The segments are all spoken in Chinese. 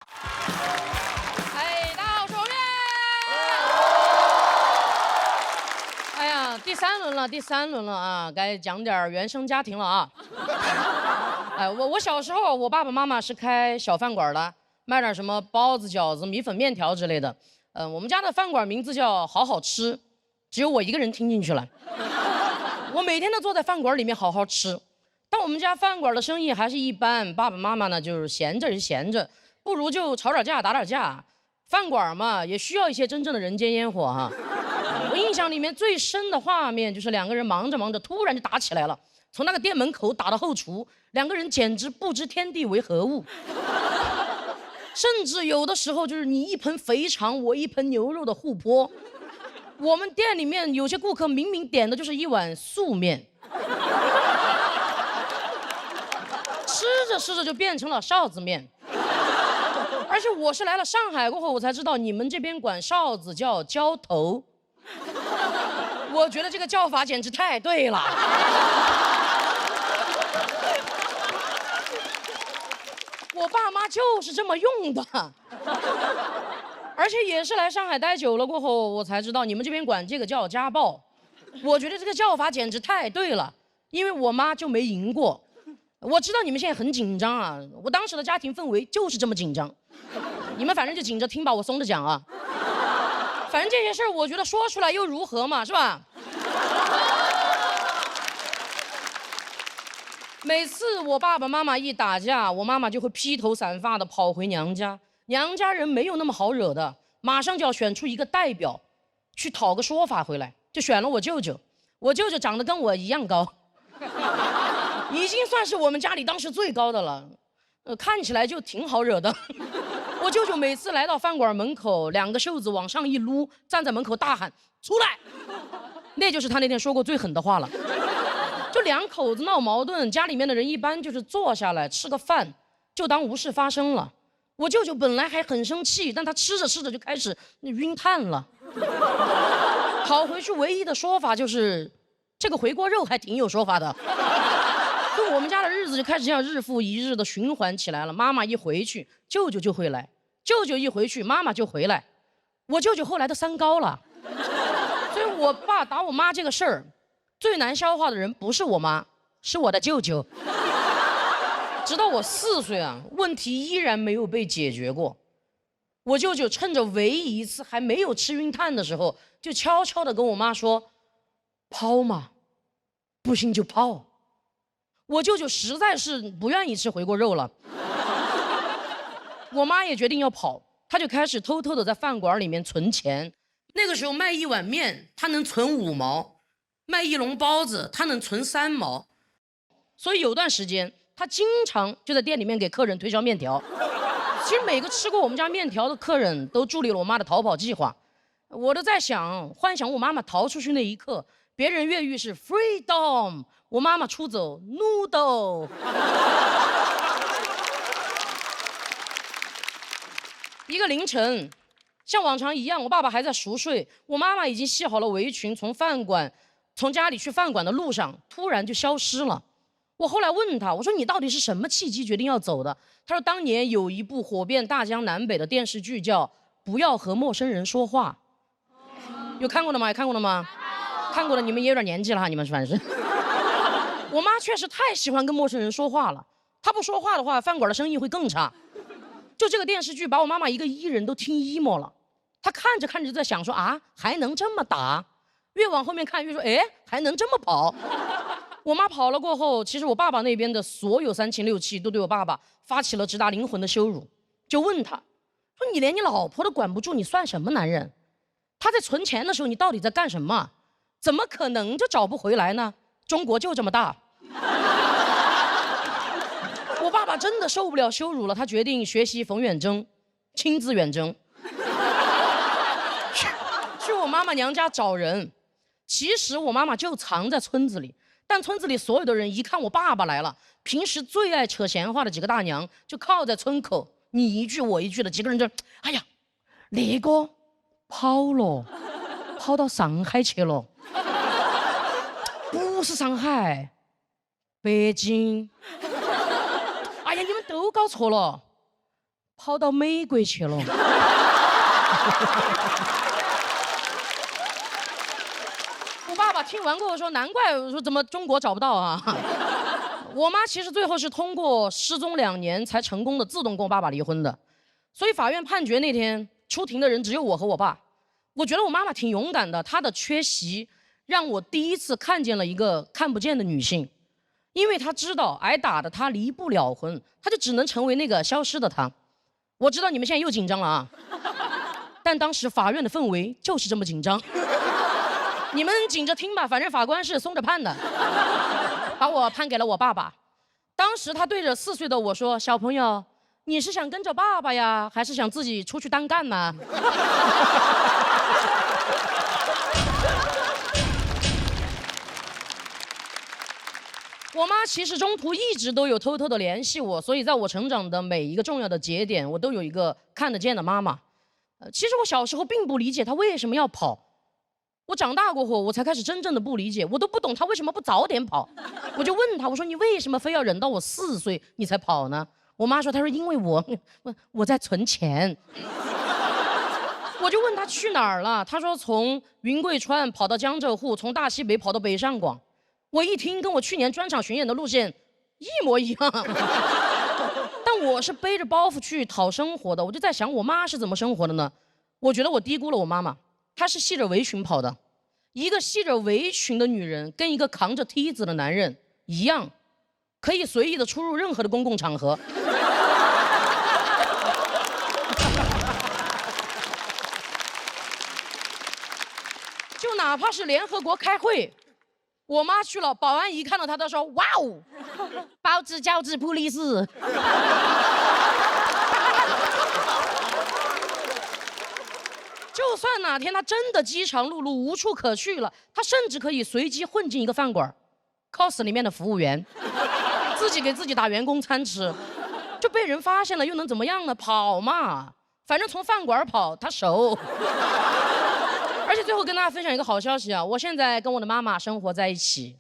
海到手面。哎呀，第三轮了啊，该讲点原生家庭了啊。哎，我小时候，我爸爸妈妈是开小饭馆的，卖点什么包子、饺子、米粉、面条之类的。我们家的饭馆名字叫好好吃，只有我一个人听进去了。我每天都坐在饭馆里面好好吃，但我们家饭馆的生意还是一般，爸爸妈妈呢就是闲着是闲着，不如就吵点架打点架。饭馆嘛，也需要一些真正的人间烟火哈。我印象里面最深的画面就是两个人忙着忙着，突然就打起来了，从那个店门口打到后厨，两个人简直不知天地为何物。甚至有的时候就是你一盆肥肠，我一盆牛肉的互泼。我们店里面有些顾客明明点的就是一碗素面，吃着吃着就变成了臊子面。而且我是来了上海过后，我才知道你们这边管臊子叫浇头。我觉得这个叫法简直太对了。我爸妈就是这么用的。而且也是来上海待久了过后，我才知道你们这边管这个叫家暴。我觉得这个叫法简直太对了，因为我妈就没赢过。我知道你们现在很紧张啊，我当时的家庭氛围就是这么紧张。你们反正就紧着听吧，我松着讲啊。反正这些事儿，我觉得说出来又如何嘛，是吧？每次我爸爸妈妈一打架，我妈妈就会披头散发的跑回娘家。娘家人没有那么好惹的，马上就要选出一个代表，去讨个说法回来，就选了我舅舅。我舅舅长得跟我一样高，已经算是我们家里当时最高的了，看起来就挺好惹的。我舅舅每次来到饭馆门口，两个袖子往上一撸，站在门口大喊出来，那就是他那天说过最狠的话了。就两口子闹矛盾，家里面的人一般就是坐下来吃个饭，就当无事发生了。我舅舅本来还很生气，但他吃着吃着就开始晕碳了。跑回去唯一的说法就是这个回锅肉还挺有说法的。就我们家的日子就开始这样日复一日的循环起来了。妈妈一回去，舅舅就会来；舅舅一回去，妈妈就回来。我舅舅后来都三高了，所以我爸打我妈这个事儿，最难消化的人不是我妈，是我的舅舅。直到我4岁啊，问题依然没有被解决过。我舅舅趁着唯一一次还没有吃晕碳的时候，就悄悄地跟我妈说：“抛嘛，不行就抛。”我舅舅实在是不愿意吃回锅肉了，我妈也决定要跑，她就开始偷偷的在饭馆里面存钱。那个时候卖一碗面，她能存5毛；卖一笼包子，她能存3毛。所以有段时间，她经常就在店里面给客人推销面条。其实每个吃过我们家面条的客人都助力了我妈的逃跑计划。我都在想，幻想我妈妈逃出去那一刻，别人越狱是 freedom， 我妈妈出走 noodle。一个凌晨，像往常一样，我爸爸还在熟睡，我妈妈已经系好了围裙，从家里去饭馆的路上，突然就消失了。我后来问他，我说你到底是什么契机决定要走的？他说当年有一部火遍大江南北的电视剧叫《不要和陌生人说话》，有看过的吗？有看过的吗？看过的你们也有点年纪了哈，你们反正是。我妈确实太喜欢跟陌生人说话了，她不说话的话，饭馆的生意会更差。就这个电视剧把我妈妈一个艺人都听 emo 了，她看着看着就在想说啊，还能这么打？越往后面看越说，哎，还能这么跑？我妈跑了过后，其实我爸爸那边的所有3亲6戚都对我爸爸发起了直达灵魂的羞辱，就问他说：“你连你老婆都管不住，你算什么男人？他在存钱的时候，你到底在干什么？怎么可能就找不回来呢？中国就这么大。”我爸爸真的受不了羞辱了，他决定学习冯远征，亲自远征，去我妈妈娘家找人。其实我妈妈就藏在村子里。但村子里所有的人一看我爸爸来了，平时最爱扯闲话的几个大娘就靠在村口，你一句我一句的，几个人就，哎呀，那个跑了，跑到上海去了，不是上海，北京。哎呀，你们都搞错了，跑到美国去了。我爸爸听完过后说，难怪我说怎么中国找不到啊。我妈其实最后是通过失踪2年才成功的自动跟我爸爸离婚的，所以法院判决那天出庭的人只有我和我爸。我觉得我妈妈挺勇敢的，她的缺席让我第一次看见了一个看不见的女性，因为她知道挨打的她离不了婚，她就只能成为那个消失的她。我知道你们现在又紧张了啊，但当时法院的氛围就是这么紧张。你们紧着听吧，反正法官是松着判的，把我判给了我爸爸。当时他对着4岁的我说：“小朋友，你是想跟着爸爸呀，还是想自己出去单干呢？”我妈其实中途一直都有偷偷的联系我，所以在我成长的每一个重要的节点，我都有一个看得见的妈妈。其实我小时候并不理解她为什么要跑。我长大过后，我才开始真正的不理解，我都不懂他为什么不早点跑。我就问他，我说你为什么非要忍到我4岁你才跑呢？我妈说，她说因为我在存钱。我就问他去哪儿了，他说从云贵川跑到江浙沪，从大西北跑到北上广。我一听跟我去年专场巡演的路线一模一样。但我是背着包袱去讨生活的，我就在想我妈是怎么生活的呢？我觉得我低估了我妈妈。她是系着围裙跑的，一个系着围裙的女人跟一个扛着梯子的男人一样，可以随意的出入任何的公共场合。就哪怕是联合国开会，我妈去了，保安一看到她，她说：“哇哦，包子饺子普利斯。”就算哪天他真的饥肠辘辘无处可去了，他甚至可以随机混进一个饭馆 ，cos 里面的服务员，自己给自己打员工餐吃，就被人发现了又能怎么样呢？跑嘛，反正从饭馆跑他熟。而且最后跟大家分享一个好消息啊，我现在跟我的妈妈生活在一起。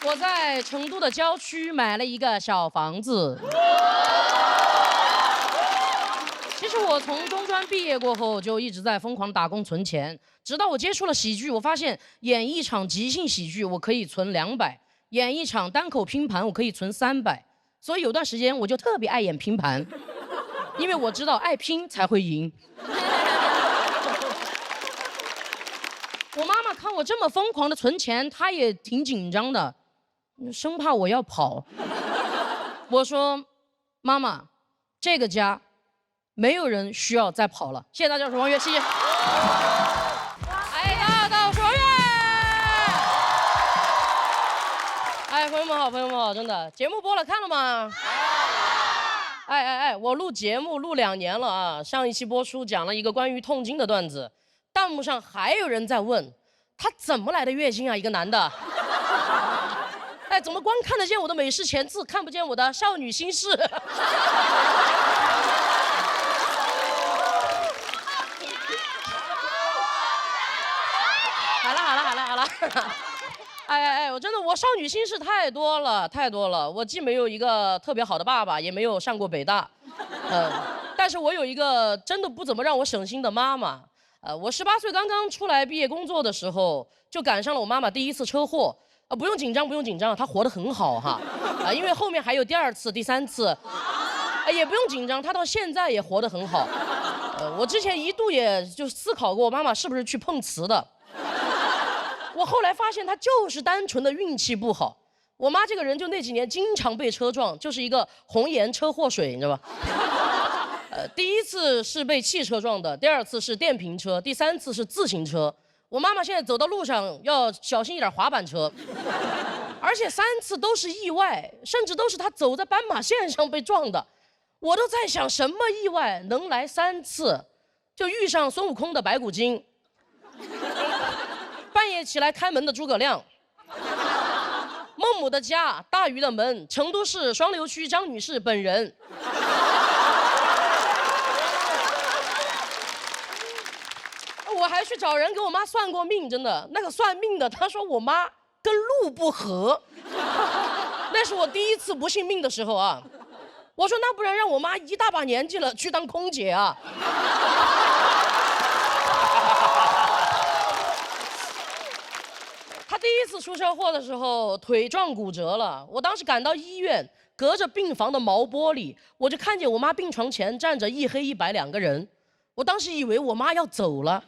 我在成都的郊区买了一个小房子。其实我从中专毕业过后就一直在疯狂打工存钱，直到我接触了喜剧，我发现演一场即兴喜剧我可以存200，演一场单口拼盘我可以存300，所以有段时间我就特别爱演拼盘，因为我知道爱拼才会赢。我妈妈看我这么疯狂的存钱，她也挺紧张的，生怕我要跑。我说：“妈妈，这个家。”没有人需要再跑了，谢谢大家，我是王悦，谢谢。哎呀，到双悦！哎，朋友们好，朋友们好，真的，节目播了，看了吗？哎，我录节目录2年了啊，上一期播出讲了一个关于痛经的段子，弹幕上还有人在问，他怎么来的月经啊？一个男的。哎，怎么光看得见我的美式前字，看不见我的少女心事？好了，哎，我真的，我少女心事太多了，我既没有一个特别好的爸爸，也没有上过北大，但是我有一个真的不怎么让我省心的妈妈。我18岁刚刚出来毕业工作的时候，就赶上了我妈妈第1次车祸。不用紧张，她活得很好哈，因为后面还有第2次、第3次，也不用紧张，她到现在也活得很好。我之前一度也就思考过，我妈妈是不是去碰瓷的。我后来发现她就是单纯的运气不好。我妈这个人就那几年经常被车撞，就是一个红颜车祸水，你知道吧？第1次是被汽车撞的，第2次是电瓶车，第3次是自行车。我妈妈现在走到路上要小心一点，滑板车。而且3次都是意外，甚至都是她走在斑马线上被撞的。我都在想，什么意外能来3次？就遇上孙悟空的白骨精。半夜起来开门的诸葛亮，孟母的家，大鱼的门，成都市双流区张女士本人。我还去找人给我妈算过命，真的，那个算命的他说我妈跟路不合。那是我第一次不信命的时候啊。我说那不然让我妈一大把年纪了去当空姐啊。她第一次出车祸的时候腿撞骨折了，我当时赶到医院，隔着病房的毛玻璃，我就看见我妈病床前站着一黑一白2个人。我当时以为我妈要走了，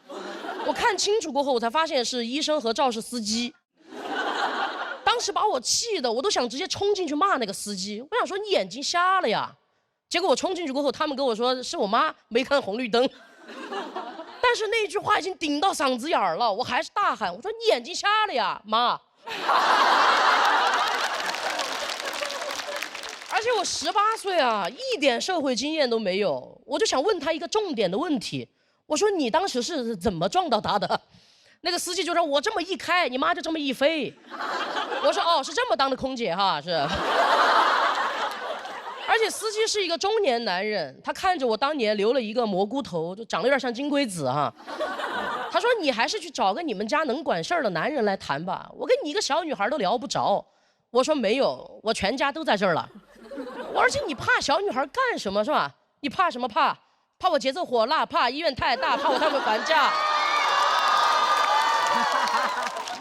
我看清楚过后，我才发现是医生和肇事司机。当时把我气的，我都想直接冲进去骂那个司机。我想说你眼睛瞎了呀！结果我冲进去过后，他们跟我说是我妈没看红绿灯。但是那句话已经顶到嗓子眼儿了，我还是大喊：“我说你眼睛瞎了呀，妈！”而且我18岁啊，一点社会经验都没有，我就想问他一个重点的问题。我说你当时是怎么撞到他的？那个司机就说：“我这么一开，你妈就这么一飞。”我说：“哦，是这么当的空姐哈，是。”而且司机是一个中年男人，他看着我当年留了一个蘑菇头，就长得有点像金龟子哈。他说：“你还是去找个你们家能管事儿的男人来谈吧，我跟你一个小女孩都聊不着。”我说：“没有，我全家都在这儿了。”而且你怕小女孩干什么是吧？你怕什么怕？怕我节奏火辣，怕医院太大，怕我太会还价。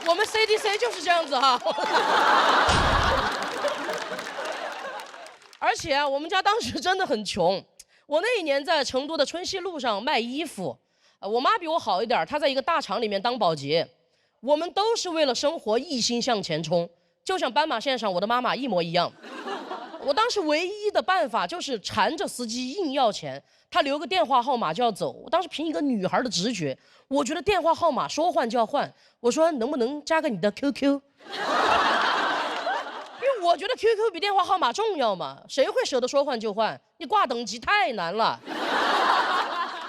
我们 CDC 就是这样子哈。而且我们家当时真的很穷，我那一年在成都的春熙路上卖衣服，我妈比我好一点，她在一个大厂里面当保洁。我们都是为了生活一心向前冲，就像斑马线上我的妈妈一模一样。我当时唯一的办法就是缠着司机硬要钱，他留个电话号码就要走。我当时凭一个女孩的直觉，我觉得电话号码说换就要换。我说能不能加个你的 QQ？ 因为我觉得 QQ 比电话号码重要嘛，谁会舍得说换就换？你挂等级太难了。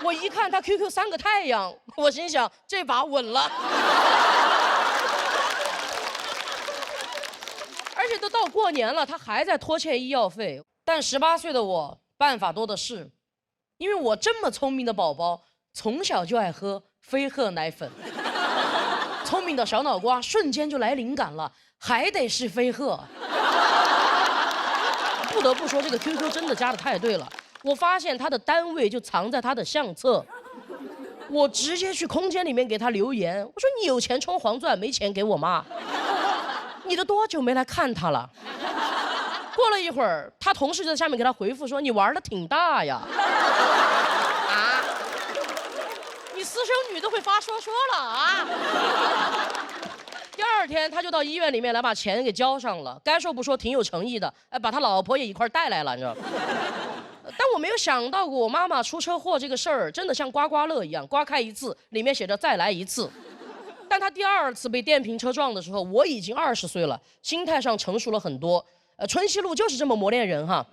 我一看他 QQ 3个太阳，我心想这把稳了。而且都到过年了，他还在拖欠医药费。但18岁的我办法多的是，因为我这么聪明的宝宝，从小就爱喝飞鹤奶粉。聪明的小脑瓜瞬间就来灵感了，还得是飞鹤。不得不说，这个 QQ 真的加的太对了。我发现他的单位就藏在他的相册，我直接去空间里面给他留言，我说你有钱充黄钻，没钱给我妈。你都多久没来看他了？过了一会儿，他同事就在下面给他回复说：“你玩的挺大呀。”啊？你私生女都会发说了啊？第2天他就到医院里面来把钱给交上了，该说不说挺有诚意的，把他老婆也一块带来了，你知道吗？但我没有想到过，我妈妈出车祸这个事儿真的像刮刮乐一样，刮开一次，里面写着再来一次。但他第2次被电瓶车撞的时候，我已经20岁了，心态上成熟了很多。春熙路就是这么磨练人哈。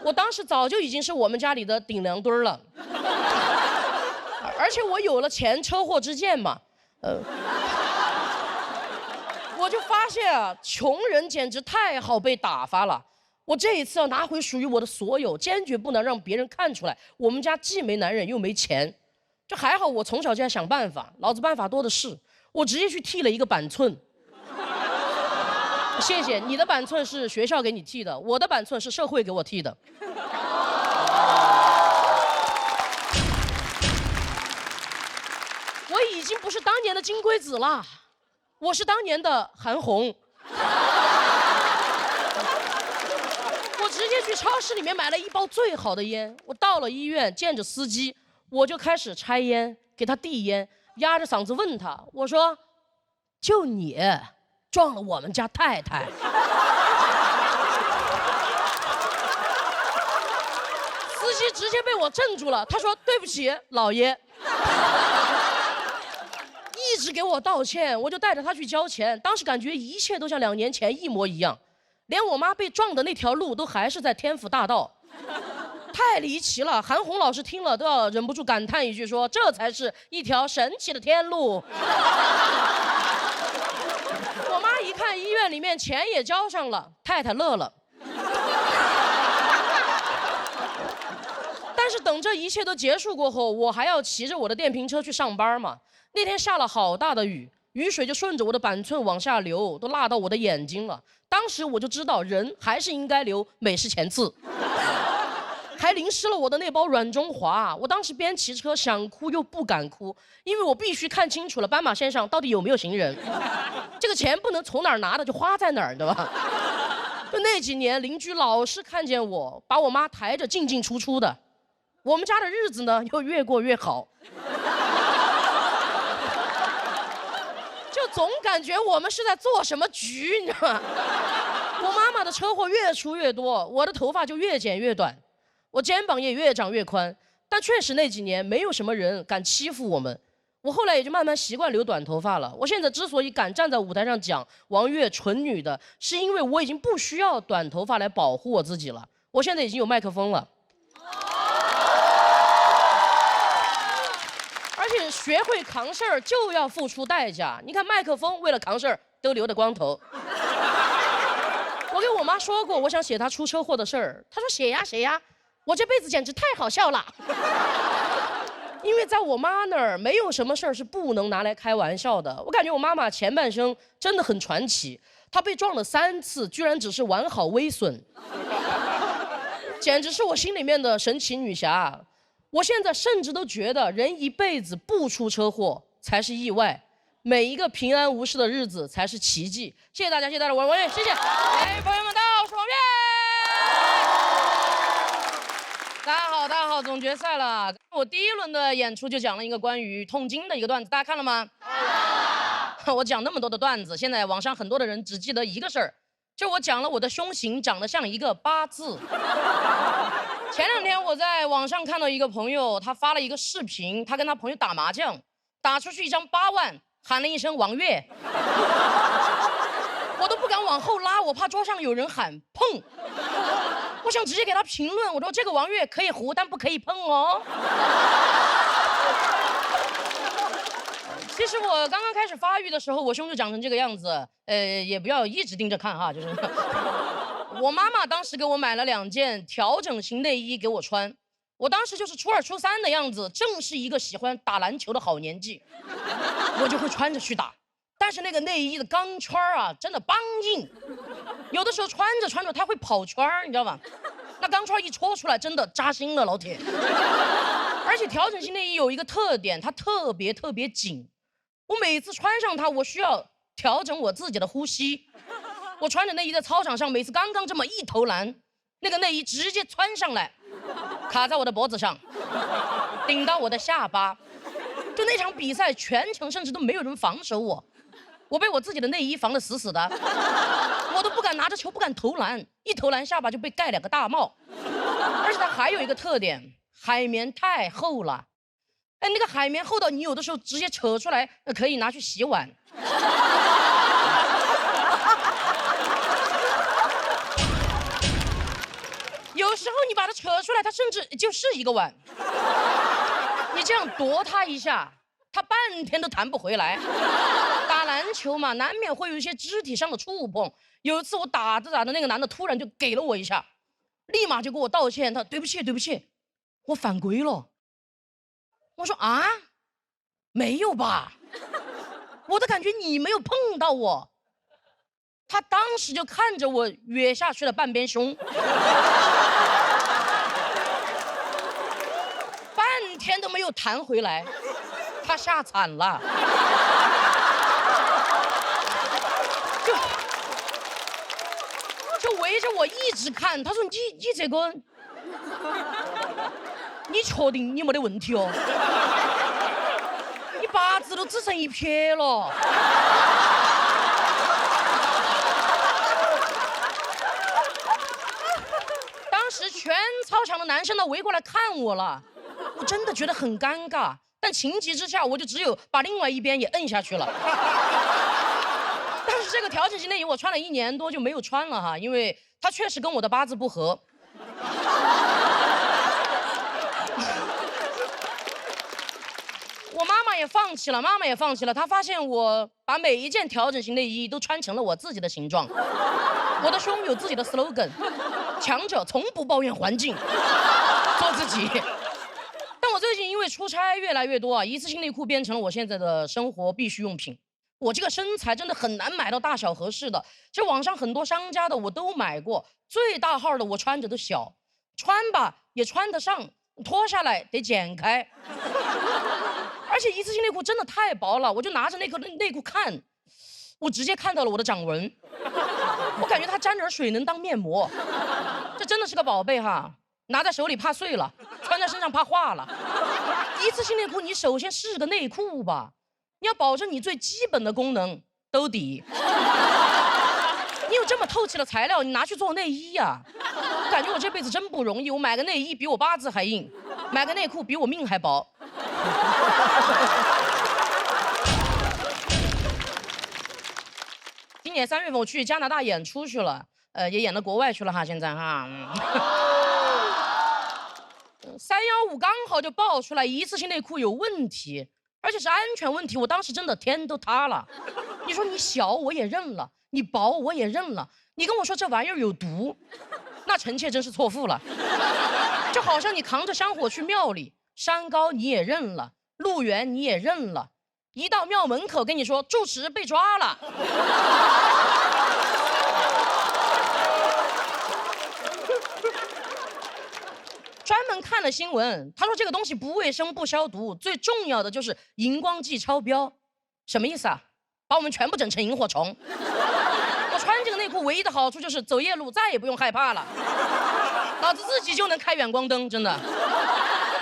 我当时早就已经是我们家里的顶梁墩了，而且我有了前车祸之鉴嘛，我就发现啊，穷人简直太好被打发了。我这一次要拿回属于我的所有，坚决不能让别人看出来我们家既没男人又没钱。这还好，我从小就在想办法，老子办法多的是。我直接去剃了一个板寸。谢谢，你的板寸是学校给你剃的，我的板寸是社会给我剃的。我已经不是当年的金龟子了，我是当年的韩红。我直接去超市里面买了一包最好的烟，我到了医院见着司机，我就开始拆烟，给他递烟，压着嗓子问他，我说：“就你撞了我们家太太。”司机直接被我镇住了，他说：“对不起，老爷。”一直给我道歉，我就带着他去交钱。当时感觉一切都像2年前一模一样，连我妈被撞的那条路都还是在天府大道。太离奇了，韩红老师听了都要忍不住感叹一句说：“这才是一条神奇的天路。”我妈一看医院里面钱也交上了，太太乐了。但是等这一切都结束过后，我还要骑着我的电瓶车去上班嘛。那天下了好大的雨，雨水就顺着我的板寸往下流，都辣到我的眼睛了。当时我就知道，人还是应该留美式前刺。还淋湿了我的那包软中华。我当时边骑车想哭又不敢哭，因为我必须看清楚了斑马线上到底有没有行人。这个钱不能从哪儿拿的就花在哪儿，对吧？就那几年，邻居老是看见我把我妈抬着进进出出的，我们家的日子呢又越过越好。就总感觉我们是在做什么局，你知道吗？我妈妈的车祸越出越多，我的头发就越剪越短，我肩膀也越长越宽。但确实那几年没有什么人敢欺负我们，我后来也就慢慢习惯留短头发了。我现在之所以敢站在舞台上讲王悦纯女的，是因为我已经不需要短头发来保护我自己了。我现在已经有麦克风了。而且学会扛事儿就要付出代价。你看麦克风为了扛事儿都留的光头。我给我妈说过，我想写她出车祸的事儿，她说写呀写呀，我这辈子简直太好笑了。因为在我妈那儿没有什么事儿是不能拿来开玩笑的。我感觉我妈妈前半生真的很传奇，她被撞了3次，居然只是完好微损，简直是我心里面的神奇女侠。我现在甚至都觉得，人一辈子不出车祸才是意外，每一个平安无事的日子才是奇迹。谢谢大家，谢谢大家，王悦，谢谢。哎，朋友们，大家好，我是王悦。大家好，大家好，总决赛了。我第1轮的演出就讲了一个关于痛经的一个段子，大家看了吗？我讲那么多的段子，现在网上很多的人只记得一个事儿，就我讲了我的胸型长得像一个8字。前2天我在网上看到一个朋友，他发了一个视频，他跟他朋友打麻将，打出去一张8万，喊了一声王悦，我都不敢往后拉，我怕桌上有人喊碰。我想直接给他评论，我说这个王悦可以胡，但不可以碰哦。其实我刚刚开始发育的时候，我胸就长成这个样子，也不要一直盯着看哈，就是。我妈妈当时给我买了2件调整型内衣给我穿，我当时就是初2、初3的样子，正是一个喜欢打篮球的好年纪，我就会穿着去打。但是那个内衣的钢圈啊，真的梆硬，有的时候穿着穿着它会跑圈，你知道吗？那钢圈一戳出来，真的扎心了，老铁。而且调整型内衣有一个特点，它特别紧，我每次穿上它，我需要调整我自己的呼吸。我穿着内衣在操场上，每次刚刚这么一投篮，那个内衣直接窜上来，卡在我的脖子上，顶到我的下巴。就那场比赛全程甚至都没有人防守我，我被我自己的内衣防得死死的，我都不敢拿着球，不敢投篮，一投篮下巴就被盖2个大帽。而且它还有一个特点，海绵太厚了，哎，那个海绵厚到你有的时候直接扯出来，可以拿去洗碗。有时候你把它扯出来，它甚至就是一个碗。你这样夺它一下，它半天都弹不回来。打篮球嘛，难免会有一些肢体上的触碰。有一次我打着打着，那个男的突然就给了我一下，立马就给我道歉，他对不起，我犯规了。我说啊，没有吧？我都感觉你没有碰到我。他当时就看着我哕下去了半边胸，半天都没有弹回来，他吓惨了。就围着我一直看，他说你这个，你确定你没得问题哦？你8字都只剩1撇了。当时全操场的男生都围过来看我了，我真的觉得很尴尬，但情急之下我就只有把另外一边也摁下去了。但是这个调整型内衣我穿了1年多就没有穿了哈，因为它确实跟我的8字不合。我妈妈也放弃了，她发现我把每一件调整型内衣都穿成了我自己的形状。我的胸有自己的 slogan， 强者从不抱怨环境，做自己。但我最近因为出差越来越多啊，一次性内裤变成了我现在的生活必需用品。我这个身材真的很难买到大小合适的。其实网上很多商家的我都买过，最大号的我穿着都小，穿吧也穿得上，脱下来得剪开。而且一次性内裤真的太薄了，我就拿着那个内裤看，我直接看到了我的掌纹，我感觉它沾点水能当面膜，这真的是个宝贝哈。拿在手里怕碎了，穿在身上怕化了。一次性内裤，你首先是个内裤吧，你要保证你最基本的功能兜底。你有这么透气的材料，你拿去做内衣呀？我感觉我这辈子真不容易，我买个内衣比我八字还硬，买个内裤比我命还薄。今年3月份我去加拿大演出去了，也演到国外去了哈，现在哈。315刚好就爆出来一次性内裤有问题，而且是安全问题，我当时真的天都塌了。你说你小我也认了，你薄我也认了，你跟我说这玩意儿有毒，那臣妾真是错付了。就好像你扛着香火去庙里，山高你也认了，路远你也认了，一到庙门口跟你说住持被抓了。专门看了新闻，他说这个东西不卫生不消毒，最重要的就是荧光剂超标。什么意思啊？把我们全部整成萤火虫。我穿这个内裤唯一的好处就是走夜路再也不用害怕了，老子自己就能开远光灯，真的。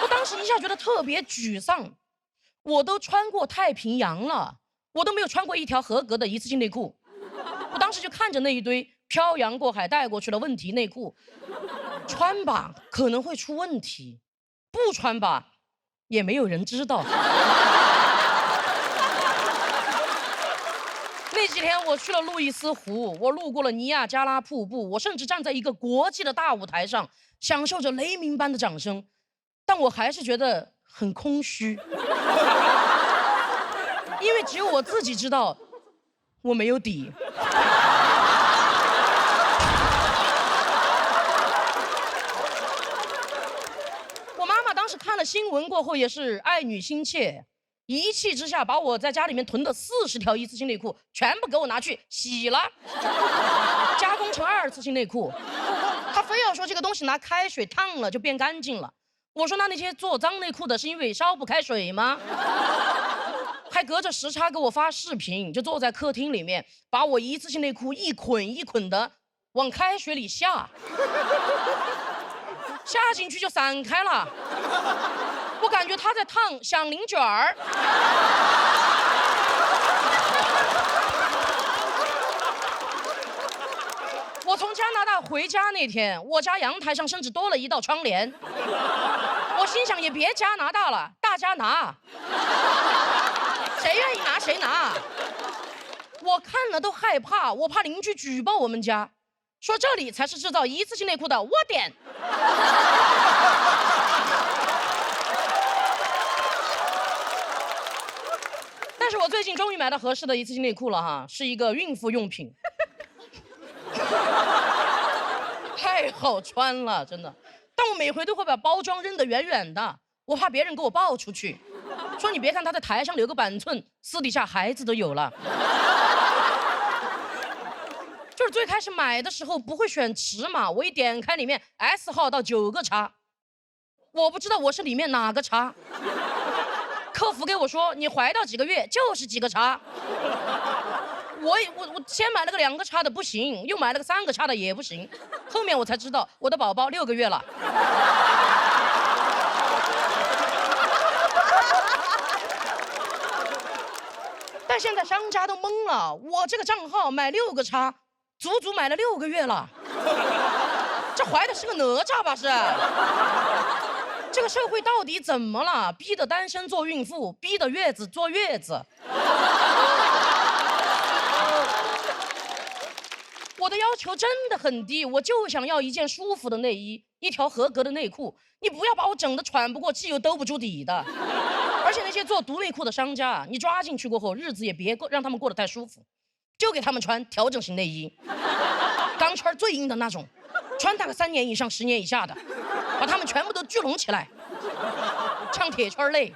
我当时一下觉得特别沮丧，我都穿过太平洋了，我都没有穿过一条合格的一次性内裤。我当时就看着那一堆漂洋过海带过去的问题内裤，穿吧可能会出问题，不穿吧也没有人知道。那几天我去了路易斯湖，我路过了尼亚加拉瀑布，我甚至站在一个国际的大舞台上，享受着雷鸣般的掌声，但我还是觉得很空虚，因为只有我自己知道我没有底。当时看了新闻过后也是爱女心切，一气之下把我在家里面囤的40条一次性内裤全部给我拿去洗了，加工成2次性内裤。他非要说这个东西拿开水烫了就变干净了。我说那些做脏内裤的是因为烧不开水吗？还隔着时差给我发视频，就坐在客厅里面把我一次性内裤一捆一捆的往开水里下，下进去就散开了，我感觉他在烫响铃卷儿。我从加拿大回家那天，我家阳台上甚至多了一道窗帘。我心想也别加拿大了，大家拿，谁愿意拿谁拿。我看了都害怕，我怕邻居举报我们家，说这里才是制造一次性内裤的窝点。但是我最近终于买到合适的一次性内裤了哈，是一个孕妇用品，太好穿了，真的。但我每回都会把包装扔得远远的，我怕别人给我爆出去，说你别看他在台上留个板寸，私底下孩子都有了。就是最开始买的时候不会选尺码，我一点开里面 S 号到9个叉，我不知道我是里面哪个叉。客服给我说你怀到几个月就是几个叉。我先买了个2个叉的不行，又买了个3个叉的也不行，后面我才知道我的宝宝6个月了。但现在商家都懵了，我这个账号买6个叉，足足买了6个月了，这怀的是个哪吒吧是？这个社会到底怎么了？逼得单身做孕妇，逼得月子坐月子。我的要求真的很低，我就想要一件舒服的内衣，一条合格的内裤。你不要把我整得喘不过气又兜不住底的。而且那些做毒内裤的商家，你抓进去过后，日子也别让他们过得太舒服，就给他们穿调整型内衣，钢圈最硬的那种，穿大概3年以上10年以下的，把他们全部都聚拢起来，唱铁圈累。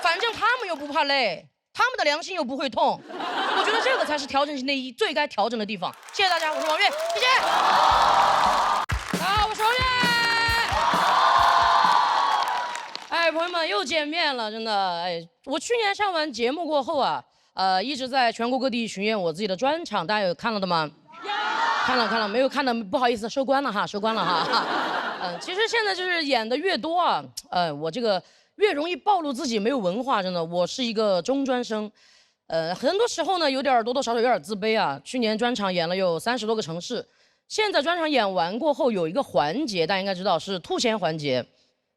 反正他们又不怕累，他们的良心又不会痛。我觉得这个才是调整型内衣最该调整的地方。谢谢大家，我是王悦，谢谢。好，我是王悦。哎，朋友们又见面了，真的。哎，我去年上完节目过后啊，一直在全国各地巡演我自己的专场，大家有看了的吗？看了，没有看的不好意思，收官了哈。其实现在就是演的越多啊，我这个越容易暴露自己没有文化，真的。我是一个中专生，很多时候呢，多多少少有点自卑啊。去年专场演了有30多个城市，现在专场演完过后有一个环节，大家应该知道是吐钱环节，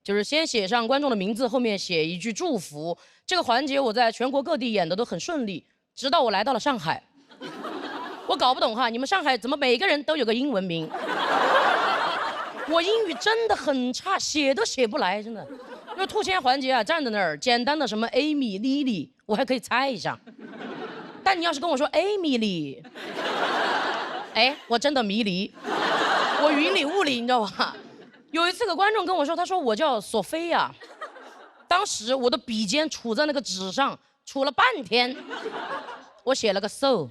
就是先写上观众的名字，后面写一句祝福。这个环节我在全国各地演的都很顺利，直到我来到了上海。我搞不懂哈，你们上海怎么每个人都有个英文名？我英语真的很差，写都写不来，真的。就吐钱环节啊，站在那儿，简单的什么 Amy、Lily， 我还可以猜一下。但你要是跟我说 Emily， 哎，我真的迷离，我云里雾里，你知道吧？有一次个观众跟我说，他说我叫索菲亚，当时我的笔尖杵在那个纸上，杵了半天，我写了个 so。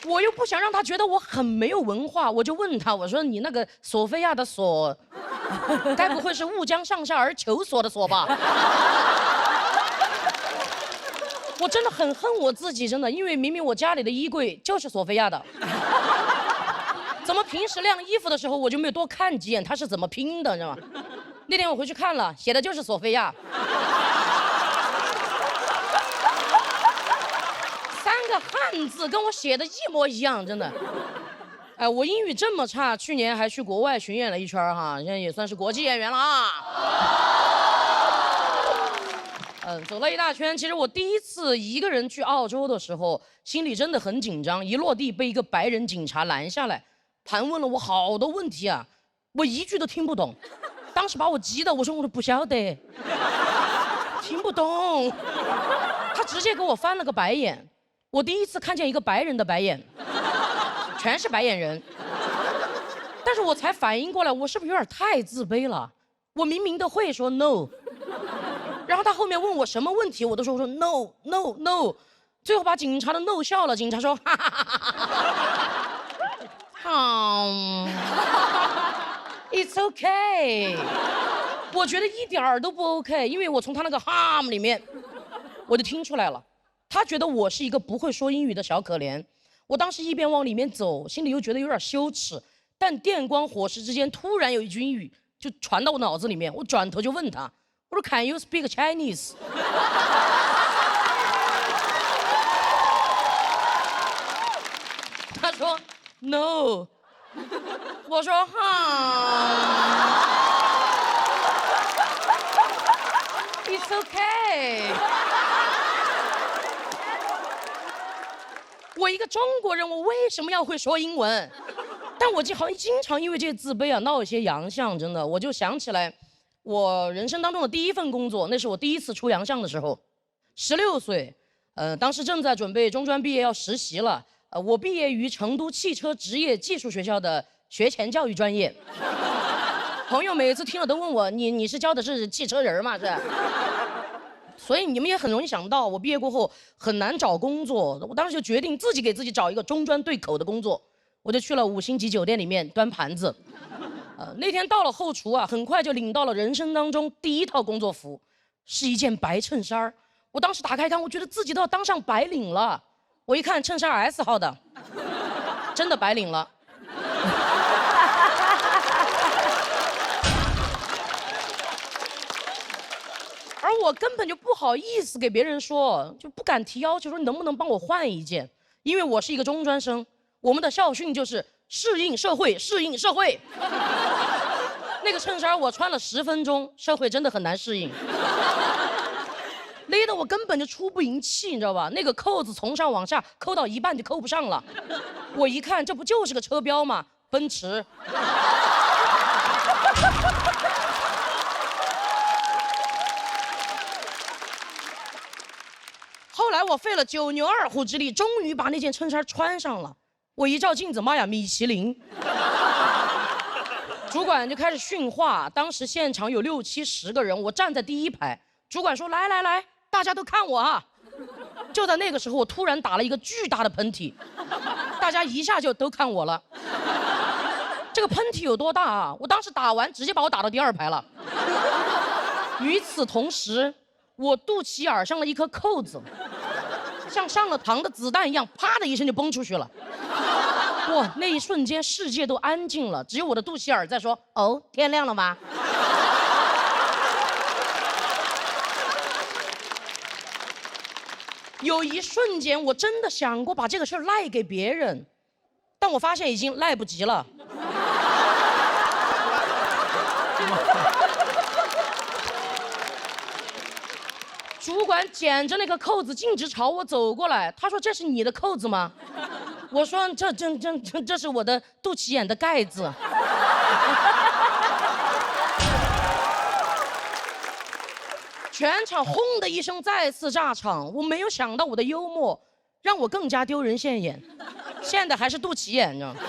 我又不想让他觉得我很没有文化，我就问他，我说你那个索菲亚的索，该不会是误将上下而求索的索吧？我真的很恨我自己，真的，因为明明我家里的衣柜就是索菲亚的，怎么平时晾衣服的时候我就没有多看几眼它是怎么拼的，你知道吗？那天我回去看了，写的就是索菲亚。3个汉字跟我写的一模一样，真的。哎，我英语这么差，去年还去国外巡演了一圈哈，现在也算是国际演员了啊。走了一大圈。其实我第一次一个人去澳洲的时候，心里真的很紧张，一落地被一个白人警察拦下来，盘问了我好多问题啊，我一句都听不懂。当时把我急的，我说不晓得，听不懂。他直接给我翻了个白眼。我第一次看见一个白人的白眼，全是白眼人。但是我才反应过来，我是不是有点太自卑了？我明明都会说 no， 然后他后面问我什么问题，我都说 no no no， 最后把警察的 no 笑了。警察说哈哈哈哈，it's okay。我觉得一点儿都不 OK， 因为我从他那个 harm 里面，我就听出来了。他觉得我是一个不会说英语的小可怜，我当时一边往里面走，心里又觉得有点羞耻，但电光火石之间，突然有一句英语就传到我脑子里面，我转头就问他，我说 Can you speak Chinese？ 他说 No， 我说It's okay。我一个中国人，我为什么要会说英文？但我好像经常因为这些自卑啊闹一些洋相，真的，我就想起来，我人生当中的第一份工作，那是我第一次出洋相的时候，16岁，当时正在准备中专毕业要实习了，我毕业于成都汽车职业技术学校的学前教育专业。朋友每次听了都问我，你是教的是汽车人吗？是。所以你们也很容易想到，我毕业过后很难找工作。我当时就决定自己给自己找一个中专对口的工作，我就去了5星级酒店里面端盘子。那天到了后厨啊，很快就领到了人生当中第一套工作服，是一件白衬衫。我当时打开看，我觉得自己都要当上白领了。我一看衬衫 S 号的，真的白领了。而我根本就不好意思给别人说，就不敢提要求，说你能不能帮我换一件？因为我是一个中专生，我们的校训就是适应社会，适应社会。那个衬衫我穿了10分钟，社会真的很难适应，勒得我根本就出不赢气，你知道吧？那个扣子从上往下扣到一半就扣不上了。我一看，这不就是个车标吗？奔驰。后来我费了9牛2虎之力，终于把那件衬衫穿上了。我一照镜子，妈呀，米其林！主管就开始训话，当时现场有6、7、10个人，我站在第一排。主管说：“来来来，大家都看我啊！”就在那个时候，我突然打了一个巨大的喷嚏，大家一下就都看我了。这个喷嚏有多大啊？我当时打完，直接把我打到第2排了。与此同时，我肚脐眼上的一颗扣子，像上了膛的子弹一样，啪的一声就崩出去了。哇，那一瞬间世界都安静了，只有我的肚脐眼在说：“哦，天亮了吗？”有一瞬间，我真的想过把这个事儿赖给别人，但我发现已经来不及了。主管捡着那个扣子径直朝我走过来，他说：“这是你的扣子吗？”我说：“这是我的肚脐眼的盖子。”全场轰的一声再次炸场，我没有想到我的幽默让我更加丢人现眼，现在还是肚脐眼，你知道吗？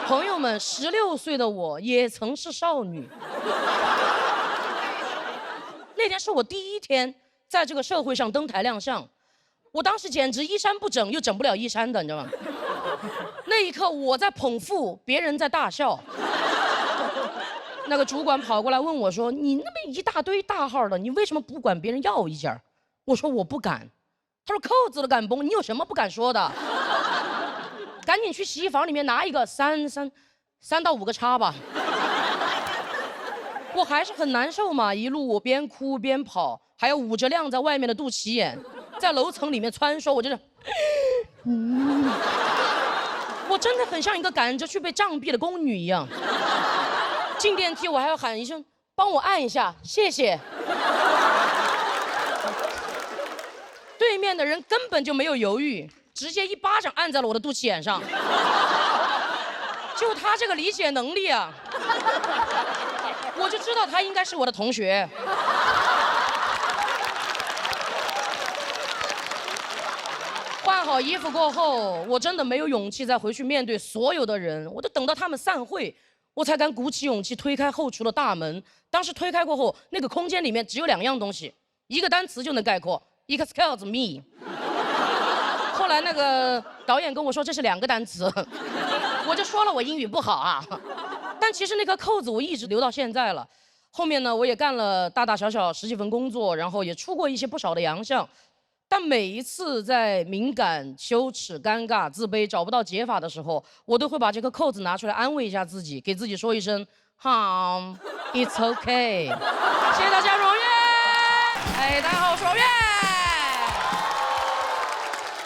朋友们，16岁的我也曾是少女。那天是我第1天在这个社会上登台亮相，我当时简直衣衫不整又整不了衣衫的，你知道吗？那一刻我在捧腹，别人在大笑。那个主管跑过来问我说：“你那么一大堆大号的，你为什么不管别人要一件？”我说：“我不敢。”他说：“扣子都敢崩，你有什么不敢说的？赶紧去洗衣房里面拿一个3到5个叉吧。”我还是很难受嘛，一路我边哭边跑，还有捂着晾在外面的肚脐眼，在楼层里面穿梭，我就是，我真的很像一个赶着去被杖毙的宫女一样。进电梯我还要喊一声：“帮我按一下，谢谢。”对面的人根本就没有犹豫，直接一巴掌按在了我的肚脐眼上。就他这个理解能力啊，我就知道他应该是我的同学。换好衣服过后，我真的没有勇气再回去面对所有的人，我就等到他们散会，我才敢鼓起勇气推开后厨的大门。当时推开过后，那个空间里面只有2样东西，一个单词就能概括 ：excuse me。后来那个导演跟我说这是2个单词，我就说了我英语不好啊。但其实那颗扣子我一直留到现在了。后面呢，我也干了大大小小10几份工作，然后也出过一些不少的洋相。但每一次在敏感、羞耻、尴尬、自卑找不到解法的时候，我都会把这颗扣子拿出来安慰一下自己，给自己说一声好 ，It's okay。谢谢大家，荣月。哎，大家好，我是荣月。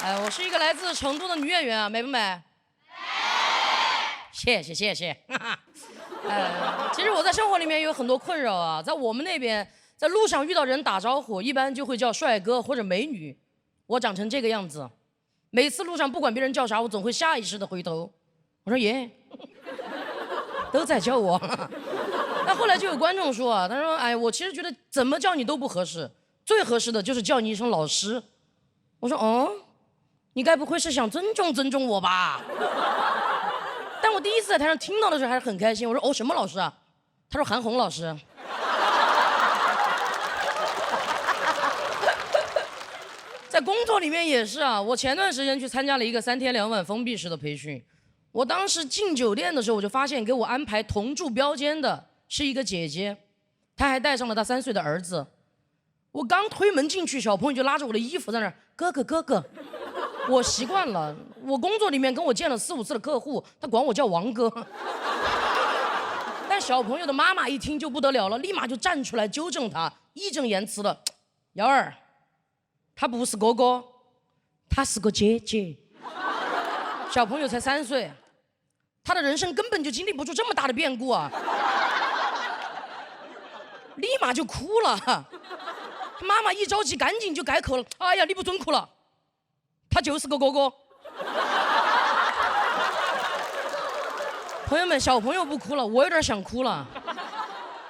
哎，我是一个来自成都的女演员啊，美不美？谢谢谢谢。其实我在生活里面有很多困扰啊，在我们那边。在路上遇到人打招呼，一般就会叫帅哥或者美女。我长成这个样子，每次路上不管别人叫啥，我总会下意识的回头。我说耶，都在叫我。那后来就有观众说啊，他说哎，我其实觉得怎么叫你都不合适，最合适的就是叫你一声老师。我说哦，你该不会是想尊重我吧？但我第一次在台上听到的时候还是很开心。我说哦，什么老师啊？他说韩红老师。在工作里面也是啊，我前段时间去参加了一个3天2晚封闭式的培训。我当时进酒店的时候，我就发现给我安排同住标间的是一个姐姐，她还带上了她3岁的儿子。我刚推门进去，小朋友就拉着我的衣服在那儿，哥哥哥哥。我习惯了，我工作里面跟我见了4、5次的客户，他管我叫王哥。但小朋友的妈妈一听就不得了了，立马就站出来纠正他，义正言辞的，瑶儿。他不是哥哥，他是个姐姐。小朋友才3岁，他的人生根本就经历不住这么大的变故啊！立马就哭了。他妈妈一着急，赶紧就改口了：“哎呀，你不准哭了，他就是个哥哥。”朋友们，小朋友不哭了，我有点想哭了。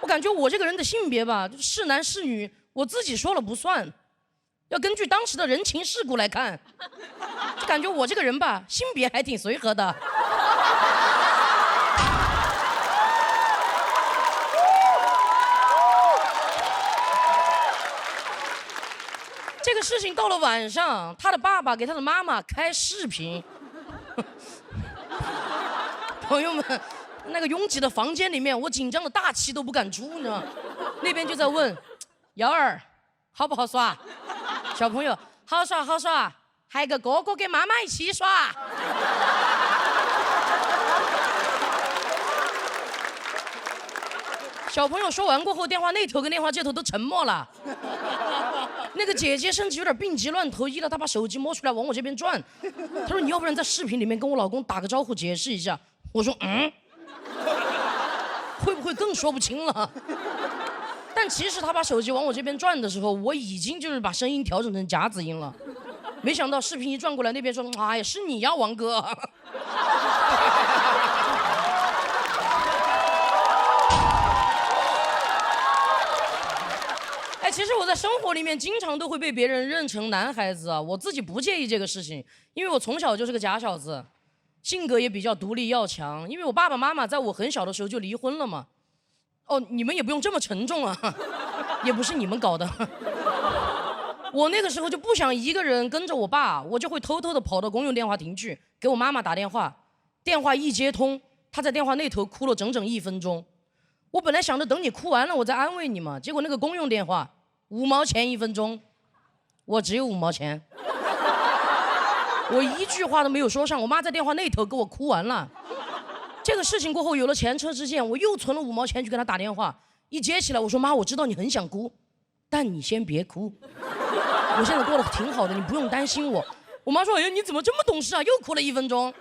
我感觉我这个人的性别吧，是男是女，我自己说了不算。要根据当时的人情世故来看，就感觉我这个人吧，性别还挺随和的。个事情到了晚上，他的爸爸给他的妈妈开视频，朋友们，那个拥挤的房间里面，我紧张的大气都不敢出，你知道吗？那边就在问，瑶儿，好不好耍？小朋友，好耍好耍，还有个哥哥跟妈妈一起耍。小朋友说完过后，电话那头跟电话这头都沉默了。那个姐姐甚至有点病急乱投医了，她把手机摸出来往我这边转，她说：“你要不然在视频里面跟我老公打个招呼，解释一下。”我说：“会不会更说不清了？”但其实她把手机往我这边转的时候，我已经就是把声音调整成夹子音了。没想到视频一转过来，那边说：“哎呀，是你呀，王哥。”其实我在生活里面经常都会被别人认成男孩子啊，我自己不介意这个事情，因为我从小就是个假小子，性格也比较独立要强。因为我爸爸妈妈在我很小的时候就离婚了嘛。哦，你们也不用这么沉重啊，也不是你们搞的。我那个时候就不想一个人跟着我爸，我就会偷偷的跑到公用电话亭去给我妈妈打电话，电话一接通，她在电话那头哭了整整1分钟。我本来想着等你哭完了我再安慰你嘛，结果那个公用电话5毛钱1分钟，我只有5毛钱，我一句话都没有说上，我妈在电话那头给我哭完了。这个事情过后有了前车之鉴，我又存了5毛钱去给她打电话，一接起来我说：“妈，我知道你很想哭，但你先别哭，我现在过得挺好的，你不用担心我。”我妈说：“哎呀，你怎么这么懂事啊？又哭了1分钟。”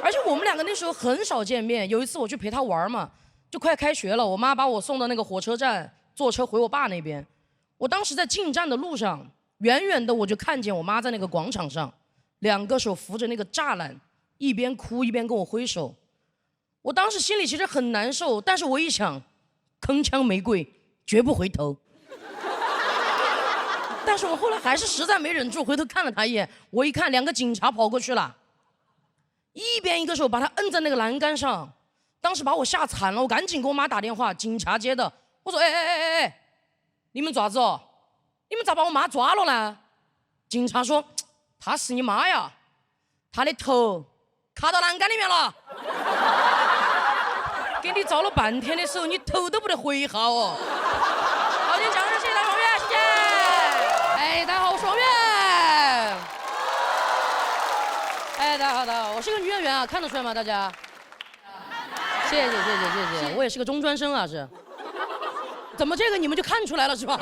而且我们两个那时候很少见面，有一次我去陪她玩嘛，就快开学了，我妈把我送到那个火车站，坐车回我爸那边。我当时在进站的路上，远远的我就看见我妈在那个广场上，2个手扶着那个栅栏，一边哭一边跟我挥手。我当时心里其实很难受，但是我一想，铿锵玫瑰绝不回头。但是我后来还是实在没忍住，回头看了她一眼。我一看，2个警察跑过去了，一边一个手把她摁在那个栏杆上。当时把我吓惨了，我赶紧给我妈打电话，警察接的。我说：“哎，你们爪子哦？你们咋把我妈抓了呢？”警察说：“她是你妈呀，她的头卡到栏杆里面了。给你照了半天的时候，你头都不得回一下哦。”好，请掌声，谢谢大家，谢谢。哎，大家好，我是王源。哎，大家好，我是个女演员啊，看得出来吗？大家？谢谢，我也是个中专生啊，是。怎么这个你们就看出来了是吧？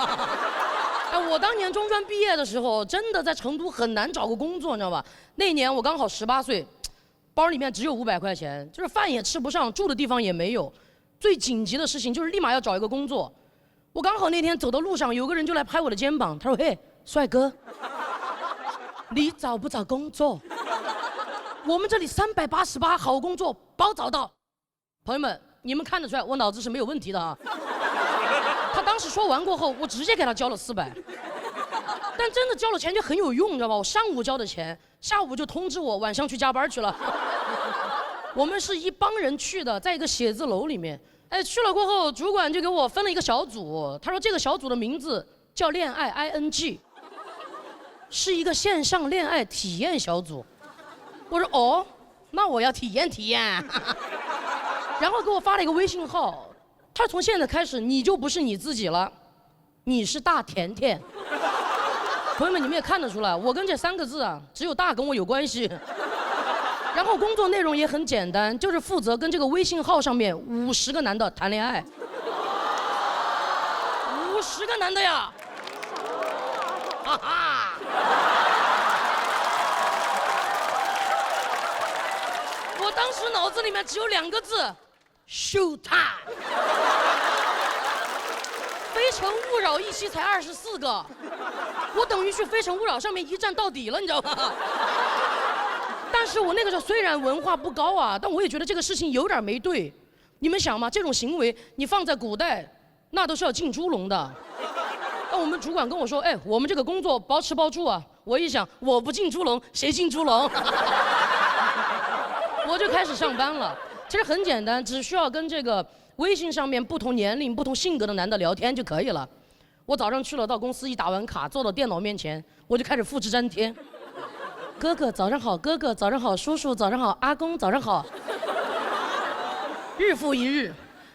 哎，我当年中专毕业的时候，真的在成都很难找个工作，你知道吧？那年我刚好18岁，包里面只有500块钱，就是饭也吃不上，住的地方也没有。最紧急的事情就是立马要找一个工作。我刚好那天走到路上，有个人就来拍我的肩膀，他说：“嘿，帅哥，你找不找工作？我们这里388好工作包找到。”朋友们，你们看得出来我脑子是没有问题的啊。他当时说完过后，我直接给他交了400，但真的交了钱就很有用，你知道吧？我上午交的钱，下午就通知我晚上去加班去了。我们是一帮人去的，在一个写字楼里面。哎，去了过后，主管就给我分了一个小组，他说这个小组的名字叫恋爱 ING， 是一个线上恋爱体验小组。我说哦，那我要体验体验。然后给我发了一个微信号，他说从现在开始你就不是你自己了，你是大甜甜。朋友们，你们也看得出来，我跟这3个字啊，只有大跟我有关系。然后工作内容也很简单，就是负责跟这个微信号上面50个男的谈恋爱。50个男的呀，哈哈。我当时脑子里面只有2个字：show time。非诚勿扰一期才24个，我等于去非诚勿扰上面一站到底了，你知道吗？但是我那个时候虽然文化不高啊，但我也觉得这个事情有点没对。你们想嘛，这种行为你放在古代，那都是要进猪笼的。那我们主管跟我说：“哎，我们这个工作包吃包住啊。”我一想，我不进猪笼，谁进猪笼？我就开始上班了。其实很简单，只需要跟这个微信上面不同年龄、不同性格的男的聊天就可以了。我早上去了，到公司一打完卡，坐到电脑面前，我就开始复制粘贴。哥哥早上好，哥哥早上好，叔叔早上好，阿公早上好。日复一日，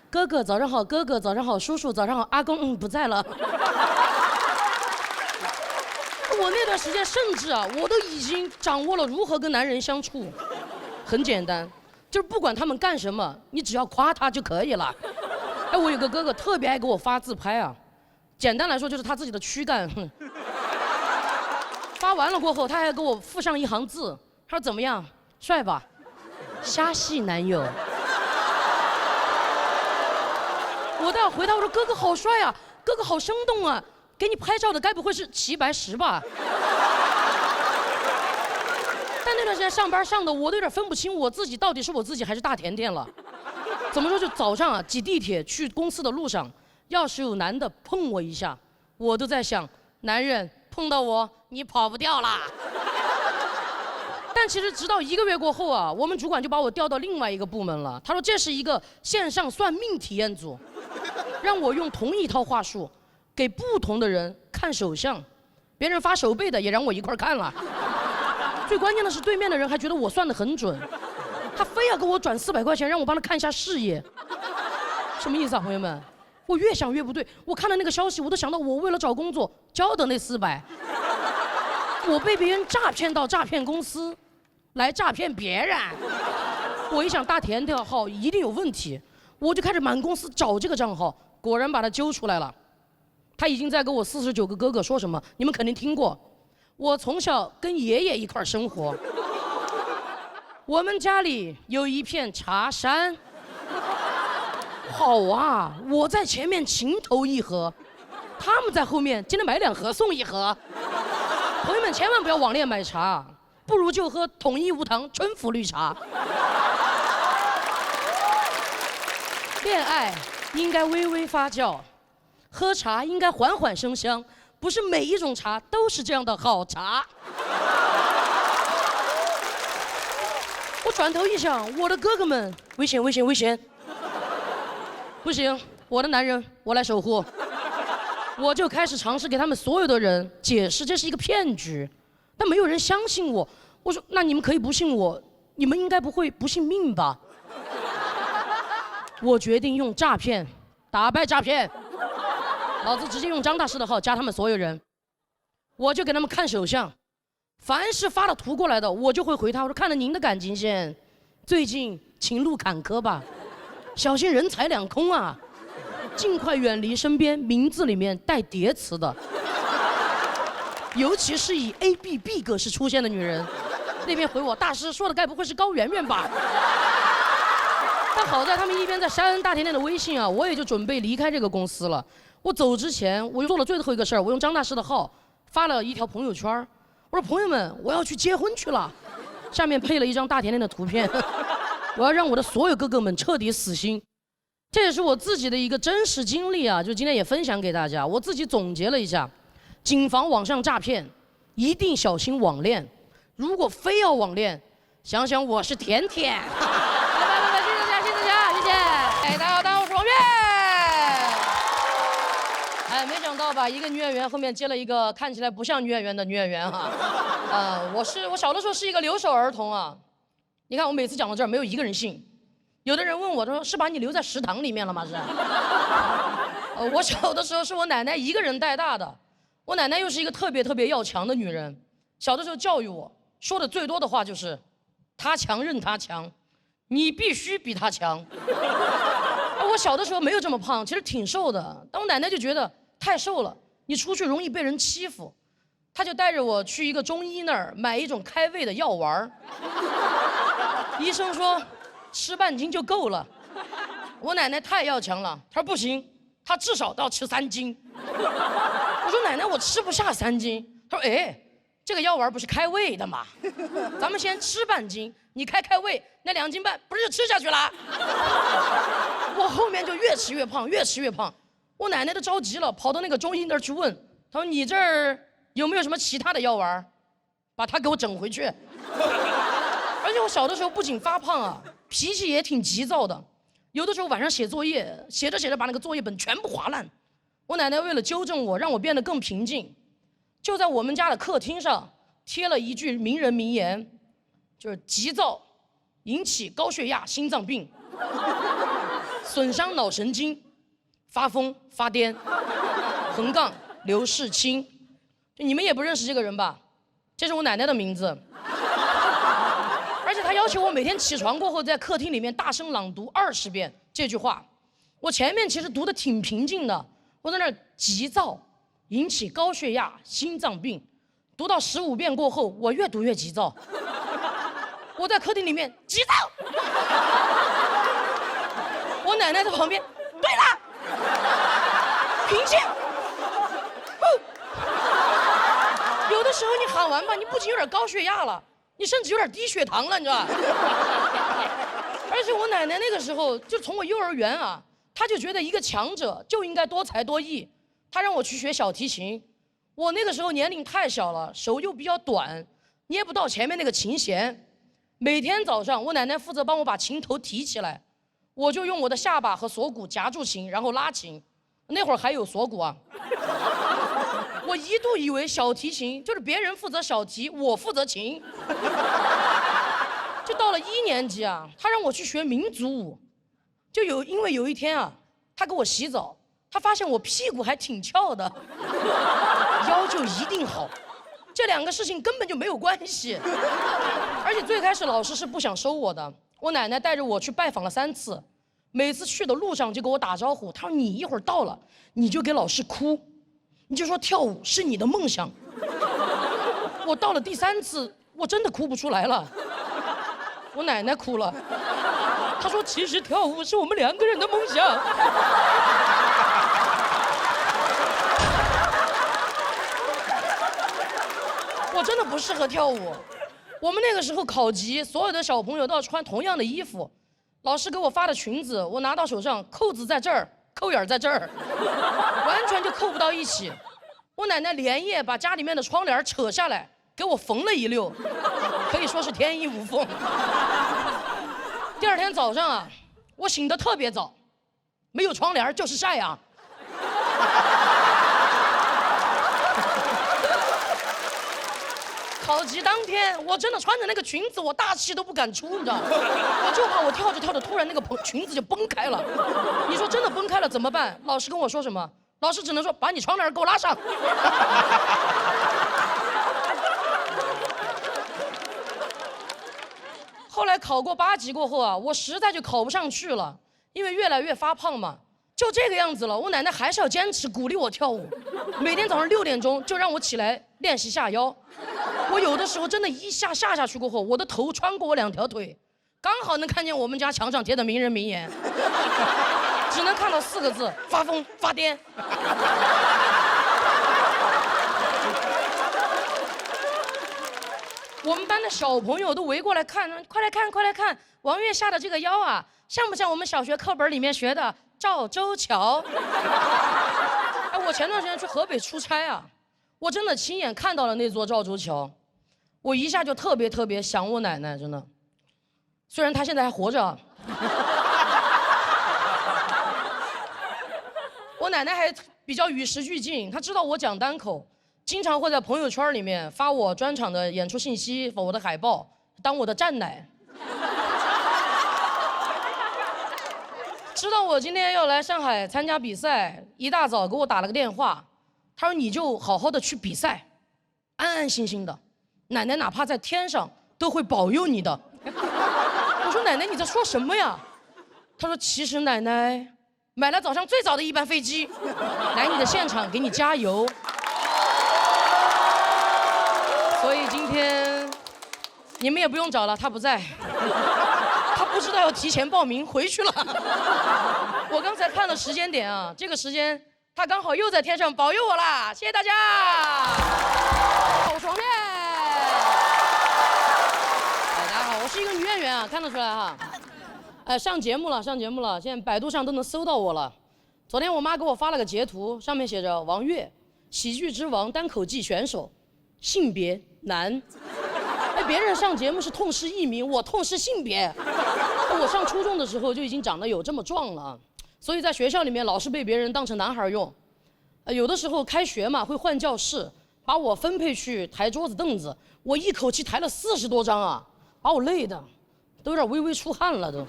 哥哥早上好，哥哥早上好，叔叔早上好，阿公不在了。我那段时间甚至啊，我都已经掌握了如何跟男人相处。很简单，就是不管他们干什么，你只要夸他就可以了。哎，我有个哥哥特别爱给我发自拍啊，简单来说就是他自己的躯干。发完了过后，他还给我附上一行字，他说怎么样，帅吧？瞎系男友。我都要回答，我说哥哥好帅啊，哥哥好生动啊，给你拍照的该不会是齐白石吧？但那段时间上班上的，我都有点分不清我自己到底是我自己还是大甜甜了。怎么说？就早上啊，挤地铁去公司的路上，要是有男的碰我一下，我都在想，男人碰到我，你跑不掉啦。但其实直到1个月过后啊，我们主管就把我调到另外一个部门了。他说这是一个线上算命体验组，让我用同一套话术给不同的人看手相，别人发手背的也让我一块看了。最关键的是，对面的人还觉得我算得很准，他非要给我转400块钱，让我帮他看一下事业。什么意思啊，朋友们？我越想越不对。我看了那个消息，我都想到我为了找工作交的那400，我被别人诈骗到诈骗公司，来诈骗别人。我一想大甜甜号一定有问题，我就开始满公司找这个账号，果然把他揪出来了。他已经在跟我49个哥哥说什么，你们肯定听过。我从小跟爷爷一块生活，我们家里有一片茶山。好啊，我在前面情投意合，他们在后面今天买2盒送1盒。朋友们千万不要网恋买茶，不如就喝统一无糖春福绿茶。恋爱应该微微发酵，喝茶应该缓缓生香，不是每一种茶都是这样的好茶。我转头一想，我的哥哥们，危险危险危险！不行，我的男人我来守护。我就开始尝试给他们所有的人解释这是一个骗局，但没有人相信我。我说那你们可以不信我，你们应该不会不信命吧？我决定用诈骗打败诈骗，老子直接用张大师的号加他们所有人，我就给他们看手相，凡是发了图过来的，我就会回他，我说看了您的感情线，最近情路坎坷吧，小心人财两空啊，尽快远离身边名字里面带叠词的，尤其是以 ABB 格式出现的女人。那边回我，大师说的该不会是高圆圆吧？但好在他们一边在删大甜甜的微信啊，我也就准备离开这个公司了。我走之前，我又做了最后一个事儿，我用张大师的号发了一条朋友圈，我说朋友们，我要去结婚去了，下面配了一张大甜甜的图片，我要让我的所有哥哥们彻底死心。这也是我自己的一个真实经历啊，就今天也分享给大家。我自己总结了一下，谨防网上诈骗，一定小心网恋。如果非要网恋，想想我是甜甜。来，谢谢大家，谢谢大家，谢谢。哎，大家好，大家好，我是王悦。哎，没想到吧，一个女演员后面接了一个看起来不像女演员的女演员哈。我小的时候是一个留守儿童啊。你看我每次讲到这儿，没有一个人信。有的人问我，他说是把你留在食堂里面了吗？是。我小的时候是我奶奶一个人带大的，我奶奶又是一个特别要强的女人。小的时候教育我说的最多的话就是，她强任她强，你必须比她强。我小的时候没有这么胖，其实挺瘦的，但我奶奶就觉得太瘦了，你出去容易被人欺负，她就带着我去一个中医那儿买一种开胃的药丸。医生说吃半斤就够了，我奶奶太要强了，她说不行，她至少都要吃3斤。我说奶奶，我吃不下3斤。她说哎，这个药丸不是开胃的吗？咱们先吃半斤，你开胃，那2斤半不是就吃下去了？我后面就越吃越胖，越吃越胖。我奶奶都着急了，跑到那个中医那儿去问，她说你这儿有没有什么其他的药丸，把它给我整回去。而且我小的时候不仅发胖啊，脾气也挺急躁的，有的时候晚上写作业，写着写着把那个作业本全部划烂，我奶奶为了纠正我，让我变得更平静，就在我们家的客厅上贴了一句名人名言，就是急躁引起高血压、心脏病，损伤脑神经，发疯发癫，横杠刘世清。就你们也不认识这个人吧？这是我奶奶的名字。而且她要求我每天起床过后在客厅里面大声朗读20遍这句话。我前面其实读的挺平静的，我在那儿急躁引起高血压、心脏病，读到15遍过后，我越读越急躁。我在客厅里面急躁，我奶奶在旁边，对了，平静。有的时候你喊完吧，你不仅有点高血压了，你甚至有点低血糖了，你知道吧？而且我奶奶那个时候就从我幼儿园啊，她就觉得一个强者就应该多才多艺，她让我去学小提琴。我那个时候年龄太小了，手又比较短，捏不到前面那个琴弦。每天早上，我奶奶负责帮我把琴头提起来，我就用我的下巴和锁骨夹住琴，然后拉琴。那会儿还有锁骨啊。我一度以为小提琴就是别人负责小提，我负责琴。就到了1年级啊，他让我去学民族舞，因为有一天啊，他给我洗澡，他发现我屁股还挺翘的，腰就一定好。这2个事情根本就没有关系。而且最开始老师是不想收我的，我奶奶带着我去拜访了3次，每次去的路上就给我打招呼，她说你一会儿到了，你就给老师哭，你就说跳舞是你的梦想。我到了第3次，我真的哭不出来了，我奶奶哭了，她说其实跳舞是我们2个人的梦想。我真的不适合跳舞。我们那个时候考级，所有的小朋友都要穿同样的衣服。老师给我发的裙子，我拿到手上，扣子在这儿，扣眼在这儿，完全就扣不到一起。我奶奶连夜把家里面的窗帘扯下来，给我缝了一溜，可以说是天衣无缝。第2天早上啊，我醒得特别早，没有窗帘就是晒啊。考级当天，我真的穿着那个裙子，我大气都不敢出，你知道吗？我就怕我跳着跳着，突然那个裙子就崩开了。你说真的崩开了怎么办？老师跟我说什么？老师只能说把你窗帘给我拉上。后来考过8级过后啊，我实在就考不上去了，因为越来越发胖嘛，就这个样子了。我奶奶还是要坚持鼓励我跳舞，每天早上6点钟就让我起来练习下腰。我有的时候真的一下下去过后，我的头穿过我2条腿，刚好能看见我们家墙上贴的名人名言，只能看到4个字：发疯发癫。我们班的小朋友都围过来看，快来看，快来看，王月下的这个腰啊，像不像我们小学课本里面学的赵州桥？哎，我前段时间去河北出差啊，我真的亲眼看到了那座赵州桥，我一下就特别想我奶奶，真的。虽然她现在还活着。我奶奶还比较与时俱进，她知道我讲单口，经常会在朋友圈里面发我专场的演出信息和我的海报，当我的站奶。知道我今天要来上海参加比赛，一大早给我打了个电话，他说你就好好的去比赛，安安心心的，奶奶哪怕在天上都会保佑你的。我说奶奶你在说什么呀？他说其实奶奶买了早上最早的一班飞机，来你的现场给你加油。所以今天你们也不用找了，他不在，他不知道要提前报名回去了。我刚才看了时间点啊，这个时间他刚好又在天上保佑我啦，谢谢大家。好爽嘞！大家好，我是一个女演员啊，看得出来哈。上节目了，现在百度上都能搜到我了。昨天我妈给我发了个截图，上面写着王悦，喜剧之王单口季选手，性别男。哎，别人上节目是痛失艺名，我痛失性别。我上初中的时候就已经长得有这么壮了，所以在学校里面老是被别人当成男孩用。有的时候开学嘛会换教室，把我分配去抬桌子凳子，我一口气抬了40多张啊，把我累的都有点微微出汗了都。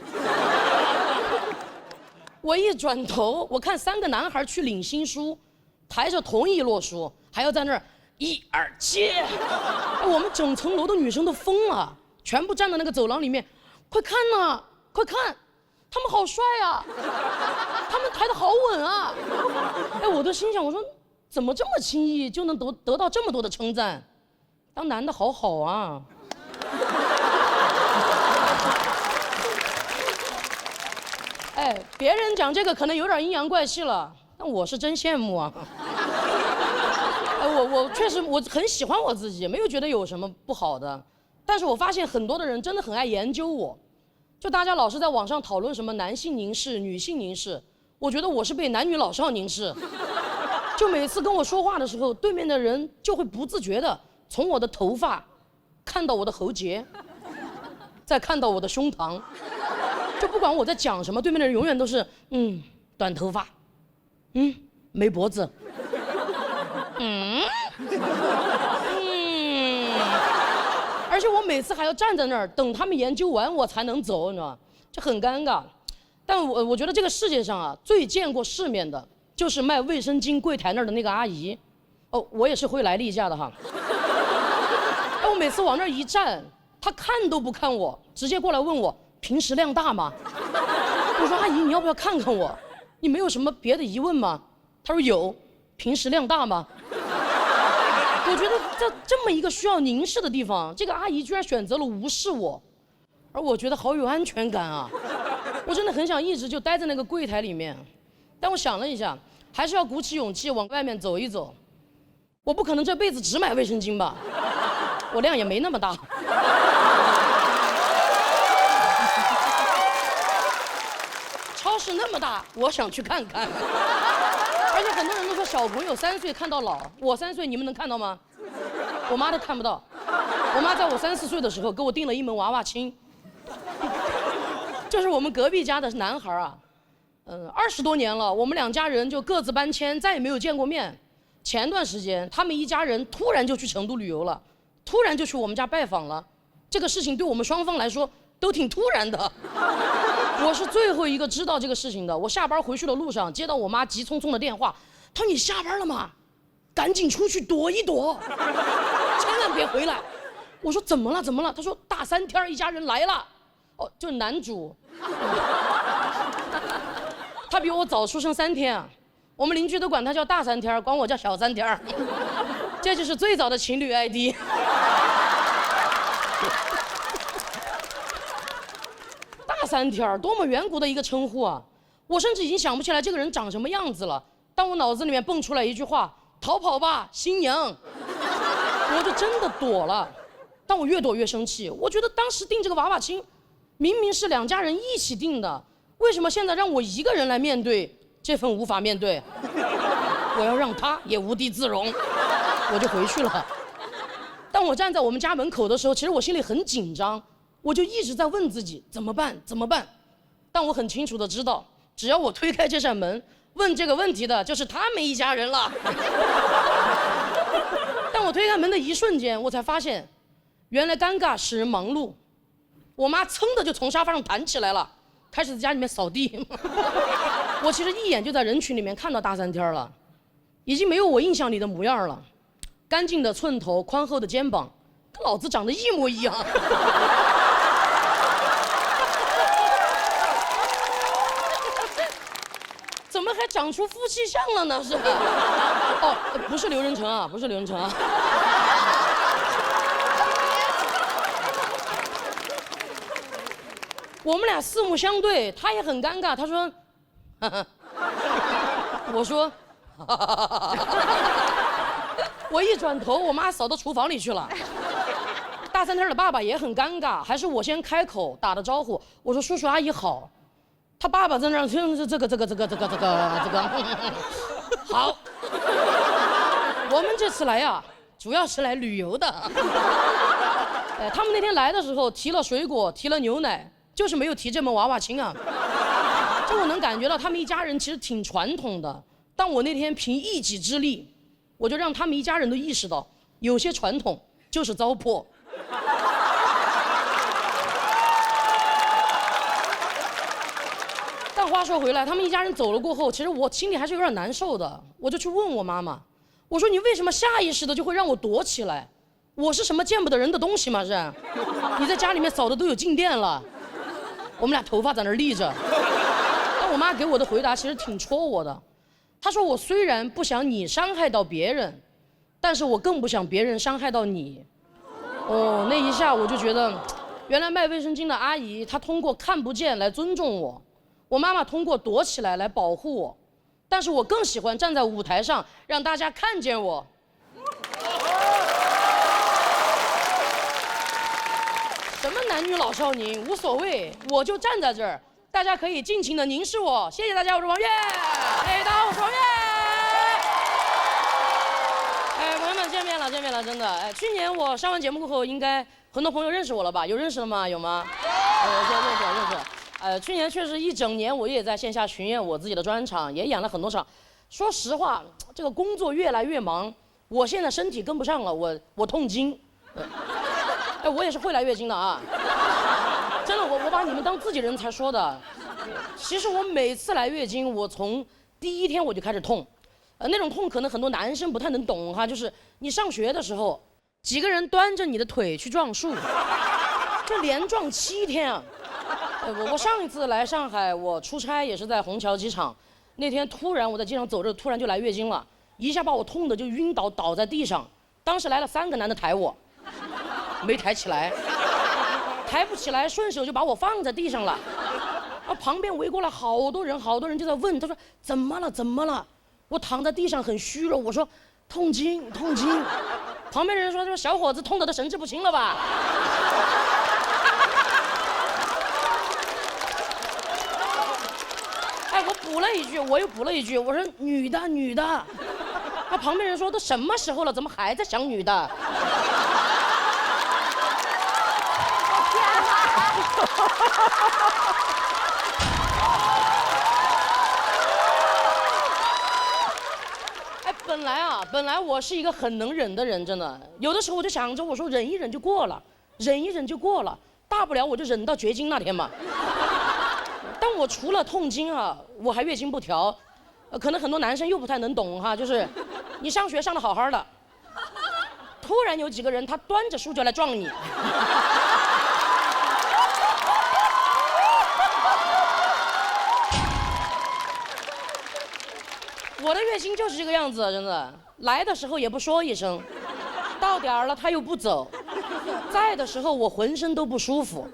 我一转头，我看3个男孩去领新书，抬着同一摞书，还要在那儿1、2、7，我们整层楼的女生都疯了，全部站在那个走廊里面，快看呐，快看，他们好帅啊，他们抬得好稳啊！哎，我都心想，我说怎么这么轻易就能得到这么多的称赞？当男的好好啊！哎，别人讲这个可能有点阴阳怪气了，但我是真羡慕啊！哎，我确实我很喜欢我自己，没有觉得有什么不好的。但是我发现很多的人真的很爱研究我，就大家老是在网上讨论什么男性凝视、女性凝视，我觉得我是被男女老少凝视。就每次跟我说话的时候，对面的人就会不自觉的从我的头发看到我的喉结，再看到我的胸膛。就不管我在讲什么，对面的人永远都是短头发，没脖子，而且我每次还要站在那儿等他们研究完我才能走，你知道吗？这很尴尬。但我觉得这个世界上啊，最见过世面的就是卖卫生巾柜台那儿的那个阿姨。哦，我也是会来例假的哈。我每次往那儿一站，她看都不看我，直接过来问我平时量大吗？我说阿姨，你要不要看看我？你没有什么别的疑问吗？她说有，平时量大吗？我觉得在这么一个需要凝视的地方，这个阿姨居然选择了无视我，而我觉得好有安全感啊！我真的很想一直就待在那个柜台里面，但我想了一下，还是要鼓起勇气往外面走一走。我不可能这辈子只买卫生巾吧？我量也没那么大。超市那么大，我想去看看。而且很多人都说小朋友3岁看到老，我3岁你们能看到吗？我妈都看不到。我妈在我3、4岁的时候给我订了一门娃娃亲，就是我们隔壁家的男孩啊，20多年了，我们2家人就各自搬迁，再也没有见过面。前段时间他们一家人突然就去成都旅游了，突然就去我们家拜访了，这个事情对我们双方来说都挺突然的。我是最后一个知道这个事情的。我下班回去的路上接到我妈急匆匆的电话，她说你下班了吗？赶紧出去躲一躲，千万别回来。我说怎么了？怎么了？她说大3天一家人来了。哦，就是男主。他比我早出生3天啊，我们邻居都管他叫大3天，管我叫小3天。这就是最早的情侣 ID。大3天，多么远古的一个称呼啊！我甚至已经想不起来这个人长什么样子了，但我脑子里面蹦出来一句话：逃跑吧，新娘！我就真的躲了。但我越躲越生气，我觉得当时订这个娃娃亲，明明是2家人一起订的，为什么现在让我一个人来面对这份无法面对？我要让他也无地自容，我就回去了。当我站在我们家门口的时候，其实我心里很紧张，我就一直在问自己怎么办，怎么办？但我很清楚的知道，只要我推开这扇门，问这个问题的就是他们一家人了。但我推开门的一瞬间，我才发现，原来尴尬使人忙碌。我妈噌的就从沙发上弹起来了，开始在家里面扫地。我其实一眼就在人群里面看到大3天了，已经没有我印象里的模样了。干净的寸头，宽厚的肩膀，跟老子长得一模一样。怎么还长出夫妻相了呢？是吧？哦，不是刘仁成啊，不是刘仁成啊。我们俩四目相对，他也很尴尬，他说，我说，我一转头，我妈扫到厨房里去了。大3天的爸爸也很尴尬，还是我先开口打的招呼，我说叔叔阿姨好。他爸爸在那儿听这个，好。我们这次来呀，主要是来旅游的。他们那天来的时候提了水果，提了牛奶，就是没有提这门娃娃亲啊。就我能感觉到他们一家人其实挺传统的，但我那天凭一己之力，我就让他们一家人都意识到，有些传统就是糟粕。但话说回来，他们一家人走了过后，其实我心里还是有点难受的。我就去问我妈妈，我说你为什么下意识的就会让我躲起来？我是什么见不得人的东西吗？是？你在家里面扫的都有静电了，我们俩头发在那儿立着。但我妈给我的回答其实挺戳我的。她说我虽然不想你伤害到别人，但是我更不想别人伤害到你。哦，那一下我就觉得，原来卖卫生巾的阿姨她通过看不见来尊重我，我妈妈通过躲起来来保护我，但是我更喜欢站在舞台上让大家看见我。什么男女老少宁无所谓，我就站在这儿，大家可以尽情的凝视我。谢谢大家，我是王悦。大家好，我是王悦。朋友们，见面了，真的。去年我上完节目过后，应该很多朋友认识我了吧？有认识的吗？有吗？认识。去年确实一整年，我也在线下巡演我自己的专场，也演了很多场。说实话，这个工作越来越忙，我现在身体跟不上了，我痛经。我也是会来月经的啊，真的，我把你们当自己人才说的。其实我每次来月经，我从第一天我就开始痛，那种痛可能很多男生不太能懂哈，就是你上学的时候，几个人端着你的腿去撞树，这连撞7天啊。我上一次来上海，我出差也是在虹桥机场，那天突然我在机场走着，突然就来月经了，一下把我痛的就晕倒在地上，当时来了3个男的抬我。没抬起来，抬不起来，顺手就把我放在地上了。旁边围过来好多人就在问，他说怎么了？我躺在地上很虚弱，我说痛经。旁边人说小伙子痛得都神志不清了吧？我又补了一句，我说女的。旁边人说都什么时候了，怎么还在想女的？本来我是一个很能忍的人，真的，有的时候我就想着，我说忍一忍就过了，大不了我就忍到绝经那天嘛。但我除了痛经啊，我还月经不调，可能很多男生又不太能懂哈，就是你上学上得好好的，突然有几个人他端着书就来撞你。我的月经就是这个样子，真的，来的时候也不说一声，到点儿了他又不走，在的时候我浑身都不舒服，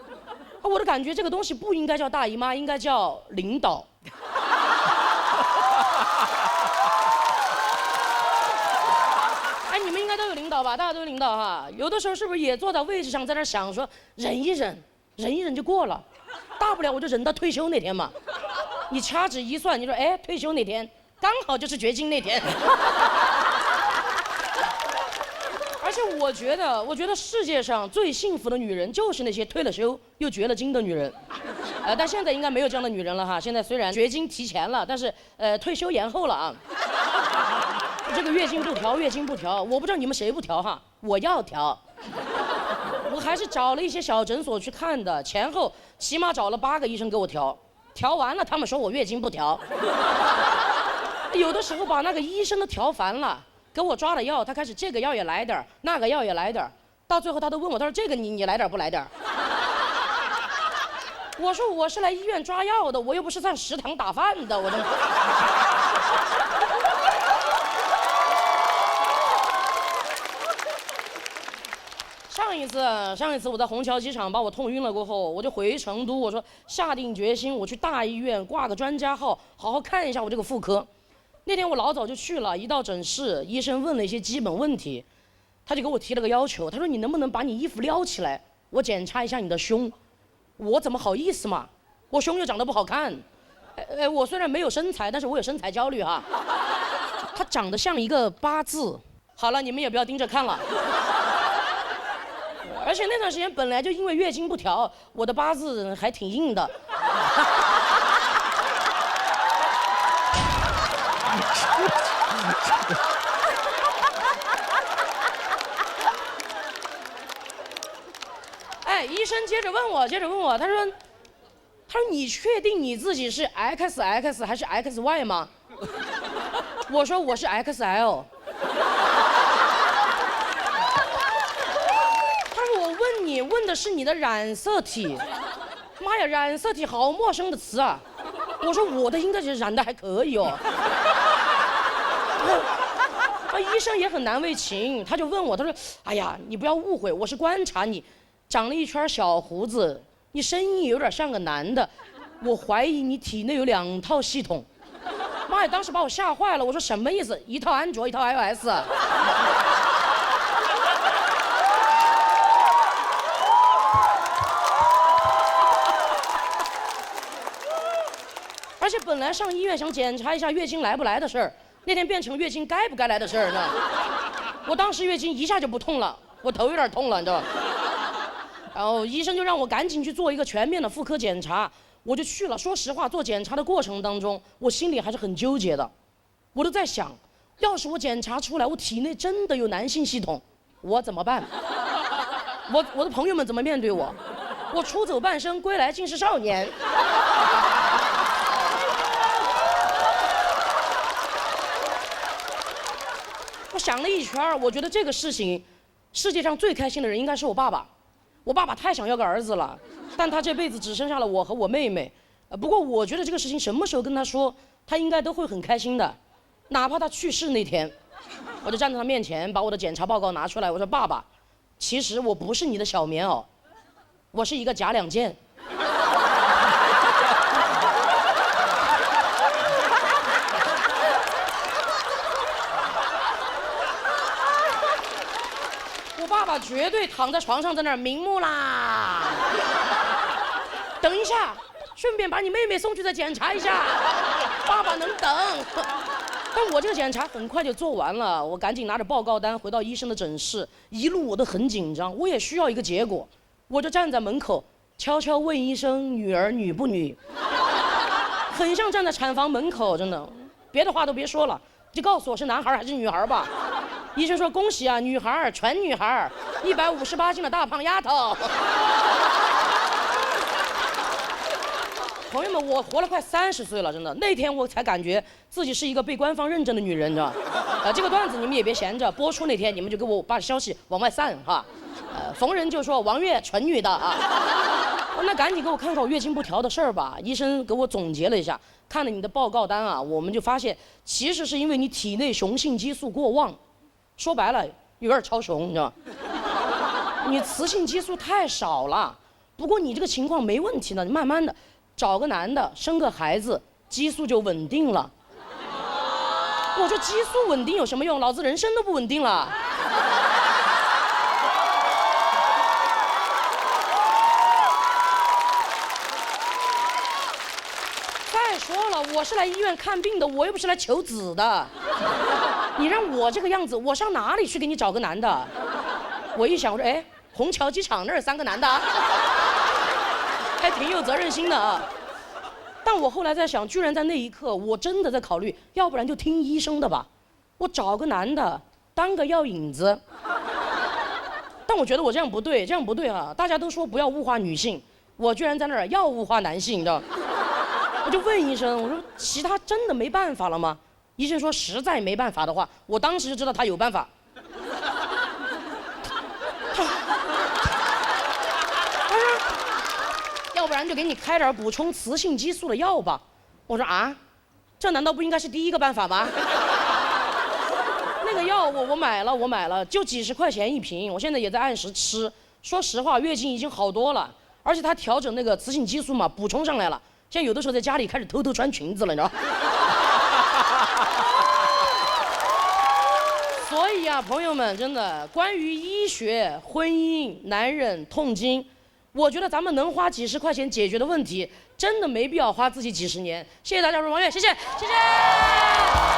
我的感觉这个东西不应该叫大姨妈，应该叫领导。你们应该都有领导吧？大家都有领导哈，有的时候是不是也坐在位置上在那想说忍一忍就过了，大不了我就忍到退休那天嘛。你掐指一算，你说退休那天刚好就是绝经那天。而且我觉得世界上最幸福的女人就是那些退了休又绝了经的女人。但现在应该没有这样的女人了哈。现在虽然绝经提前了，但是退休延后了啊。这个月经不调，我不知道你们谁不调哈，我要调。我还是找了一些小诊所去看的，前后起码找了8个医生给我调，调完了他们说我月经不调。有的时候把那个医生都调烦了，给我抓了药，他开始这个药也来点儿，那个药也来点儿，到最后他都问我，他说这个你来点儿不来点儿？我说我是来医院抓药的，我又不是上食堂打饭的，我真的。上一次我在虹桥机场把我痛晕了过后，我就回成都，我说下定决心我去大医院挂个专家号，好好看一下我这个妇科。那天我老早就去了，一到诊室，医生问了一些基本问题，他就给我提了个要求，他说你能不能把你衣服撩起来，我检查一下你的胸。我怎么好意思嘛，我胸又长得不好看。我虽然没有身材，但是我有身材焦虑哈。他长得像一个8字。好了，你们也不要盯着看了。而且那段时间本来就因为月经不调，我的8字还挺硬的。哎，医生接着问我，他说你确定你自己是 XX 还是 XY 吗？我说我是 XL。他说我问你，问的是你的染色体。妈呀，染色体好陌生的词啊！我说我的应该是染的还可以哦。医生也很难为情，他就问我，他说：“哎呀，你不要误会，我是观察你，长了一圈小胡子，你声音有点像个男的，我怀疑你体内有2套系统。”妈呀，当时把我吓坏了，我说什么意思？一套安卓，一套 iOS。而且本来上医院想检查一下月经来不来的事儿，那天变成月经该不该来的事儿呢。我当时月经一下就不痛了，我头有点痛了，你知道吧？然后医生就让我赶紧去做一个全面的妇科检查，我就去了。说实话，做检查的过程当中，我心里还是很纠结的。我都在想，要是我检查出来我体内真的有男性系统，我怎么办？我的朋友们怎么面对我？我出走半生，归来竟是少年。我想了一圈，我觉得这个事情，世界上最开心的人应该是我爸爸。我爸爸太想要个儿子了，但他这辈子只生下了我和我妹妹。不过我觉得这个事情什么时候跟他说，他应该都会很开心的，哪怕他去世那天，我就站在他面前，把我的检查报告拿出来，我说：“爸爸，其实我不是你的小棉袄，我是一个假2件。”我爸爸绝对躺在床上在那儿瞑目啦。等一下，顺便把你妹妹送去再检查一下。爸爸能等。但我这个检查很快就做完了，我赶紧拿着报告单回到医生的诊室，一路我都很紧张，我也需要一个结果，我就站在门口悄悄问医生女儿女不女，很像站在产房门口，真的，别的话都别说了，就告诉我是男孩还是女孩吧。医生说：“恭喜啊，女孩，全女孩，158斤的大胖丫头。”朋友们，我活了快30岁了，真的，那天我才感觉自己是一个被官方认证的女人，知道吧？这个段子你们也别闲着，播出那天你们就给我把消息往外散哈。逢人就说王月纯女的啊。那赶紧给我看看我月经不调的事儿吧。医生给我总结了一下，看了你的报告单啊，我们就发现其实是因为你体内雄性激素过旺。说白了，有点超雄，你知道吗？你雌性激素太少了。不过你这个情况没问题呢，你慢慢的找个男的，生个孩子，激素就稳定了。我说激素稳定有什么用？老子人生都不稳定了。再说了，我是来医院看病的，我又不是来求子的。你让我这个样子，我上哪里去给你找个男的？我一想，我说，哎，虹桥机场那儿3个男的，还挺有责任心的啊。但我后来在想，居然在那一刻，我真的在考虑，要不然就听医生的吧，我找个男的当个药引子。但我觉得我这样不对，这样不对啊！大家都说不要物化女性，我居然在那儿要物化男性，你知道？我就问医生，我说其他真的没办法了吗？医生说实在没办法的话，我当时就知道他有办法。他说，要不然就给你开点补充雌性激素的药吧。我说啊，这难道不应该是第一个办法吗？那个药我买了，就几10块钱一瓶，我现在也在按时吃。说实话，月经已经好多了，而且他调整那个雌性激素嘛，补充上来了。现在有的时候在家里开始偷偷穿裙子了，你知道？所以啊，朋友们，真的，关于医学、婚姻、男人、痛经，我觉得咱们能花几10块钱解决的问题，真的没必要花自己几10年。谢谢大家，我是王悦，谢谢，谢谢。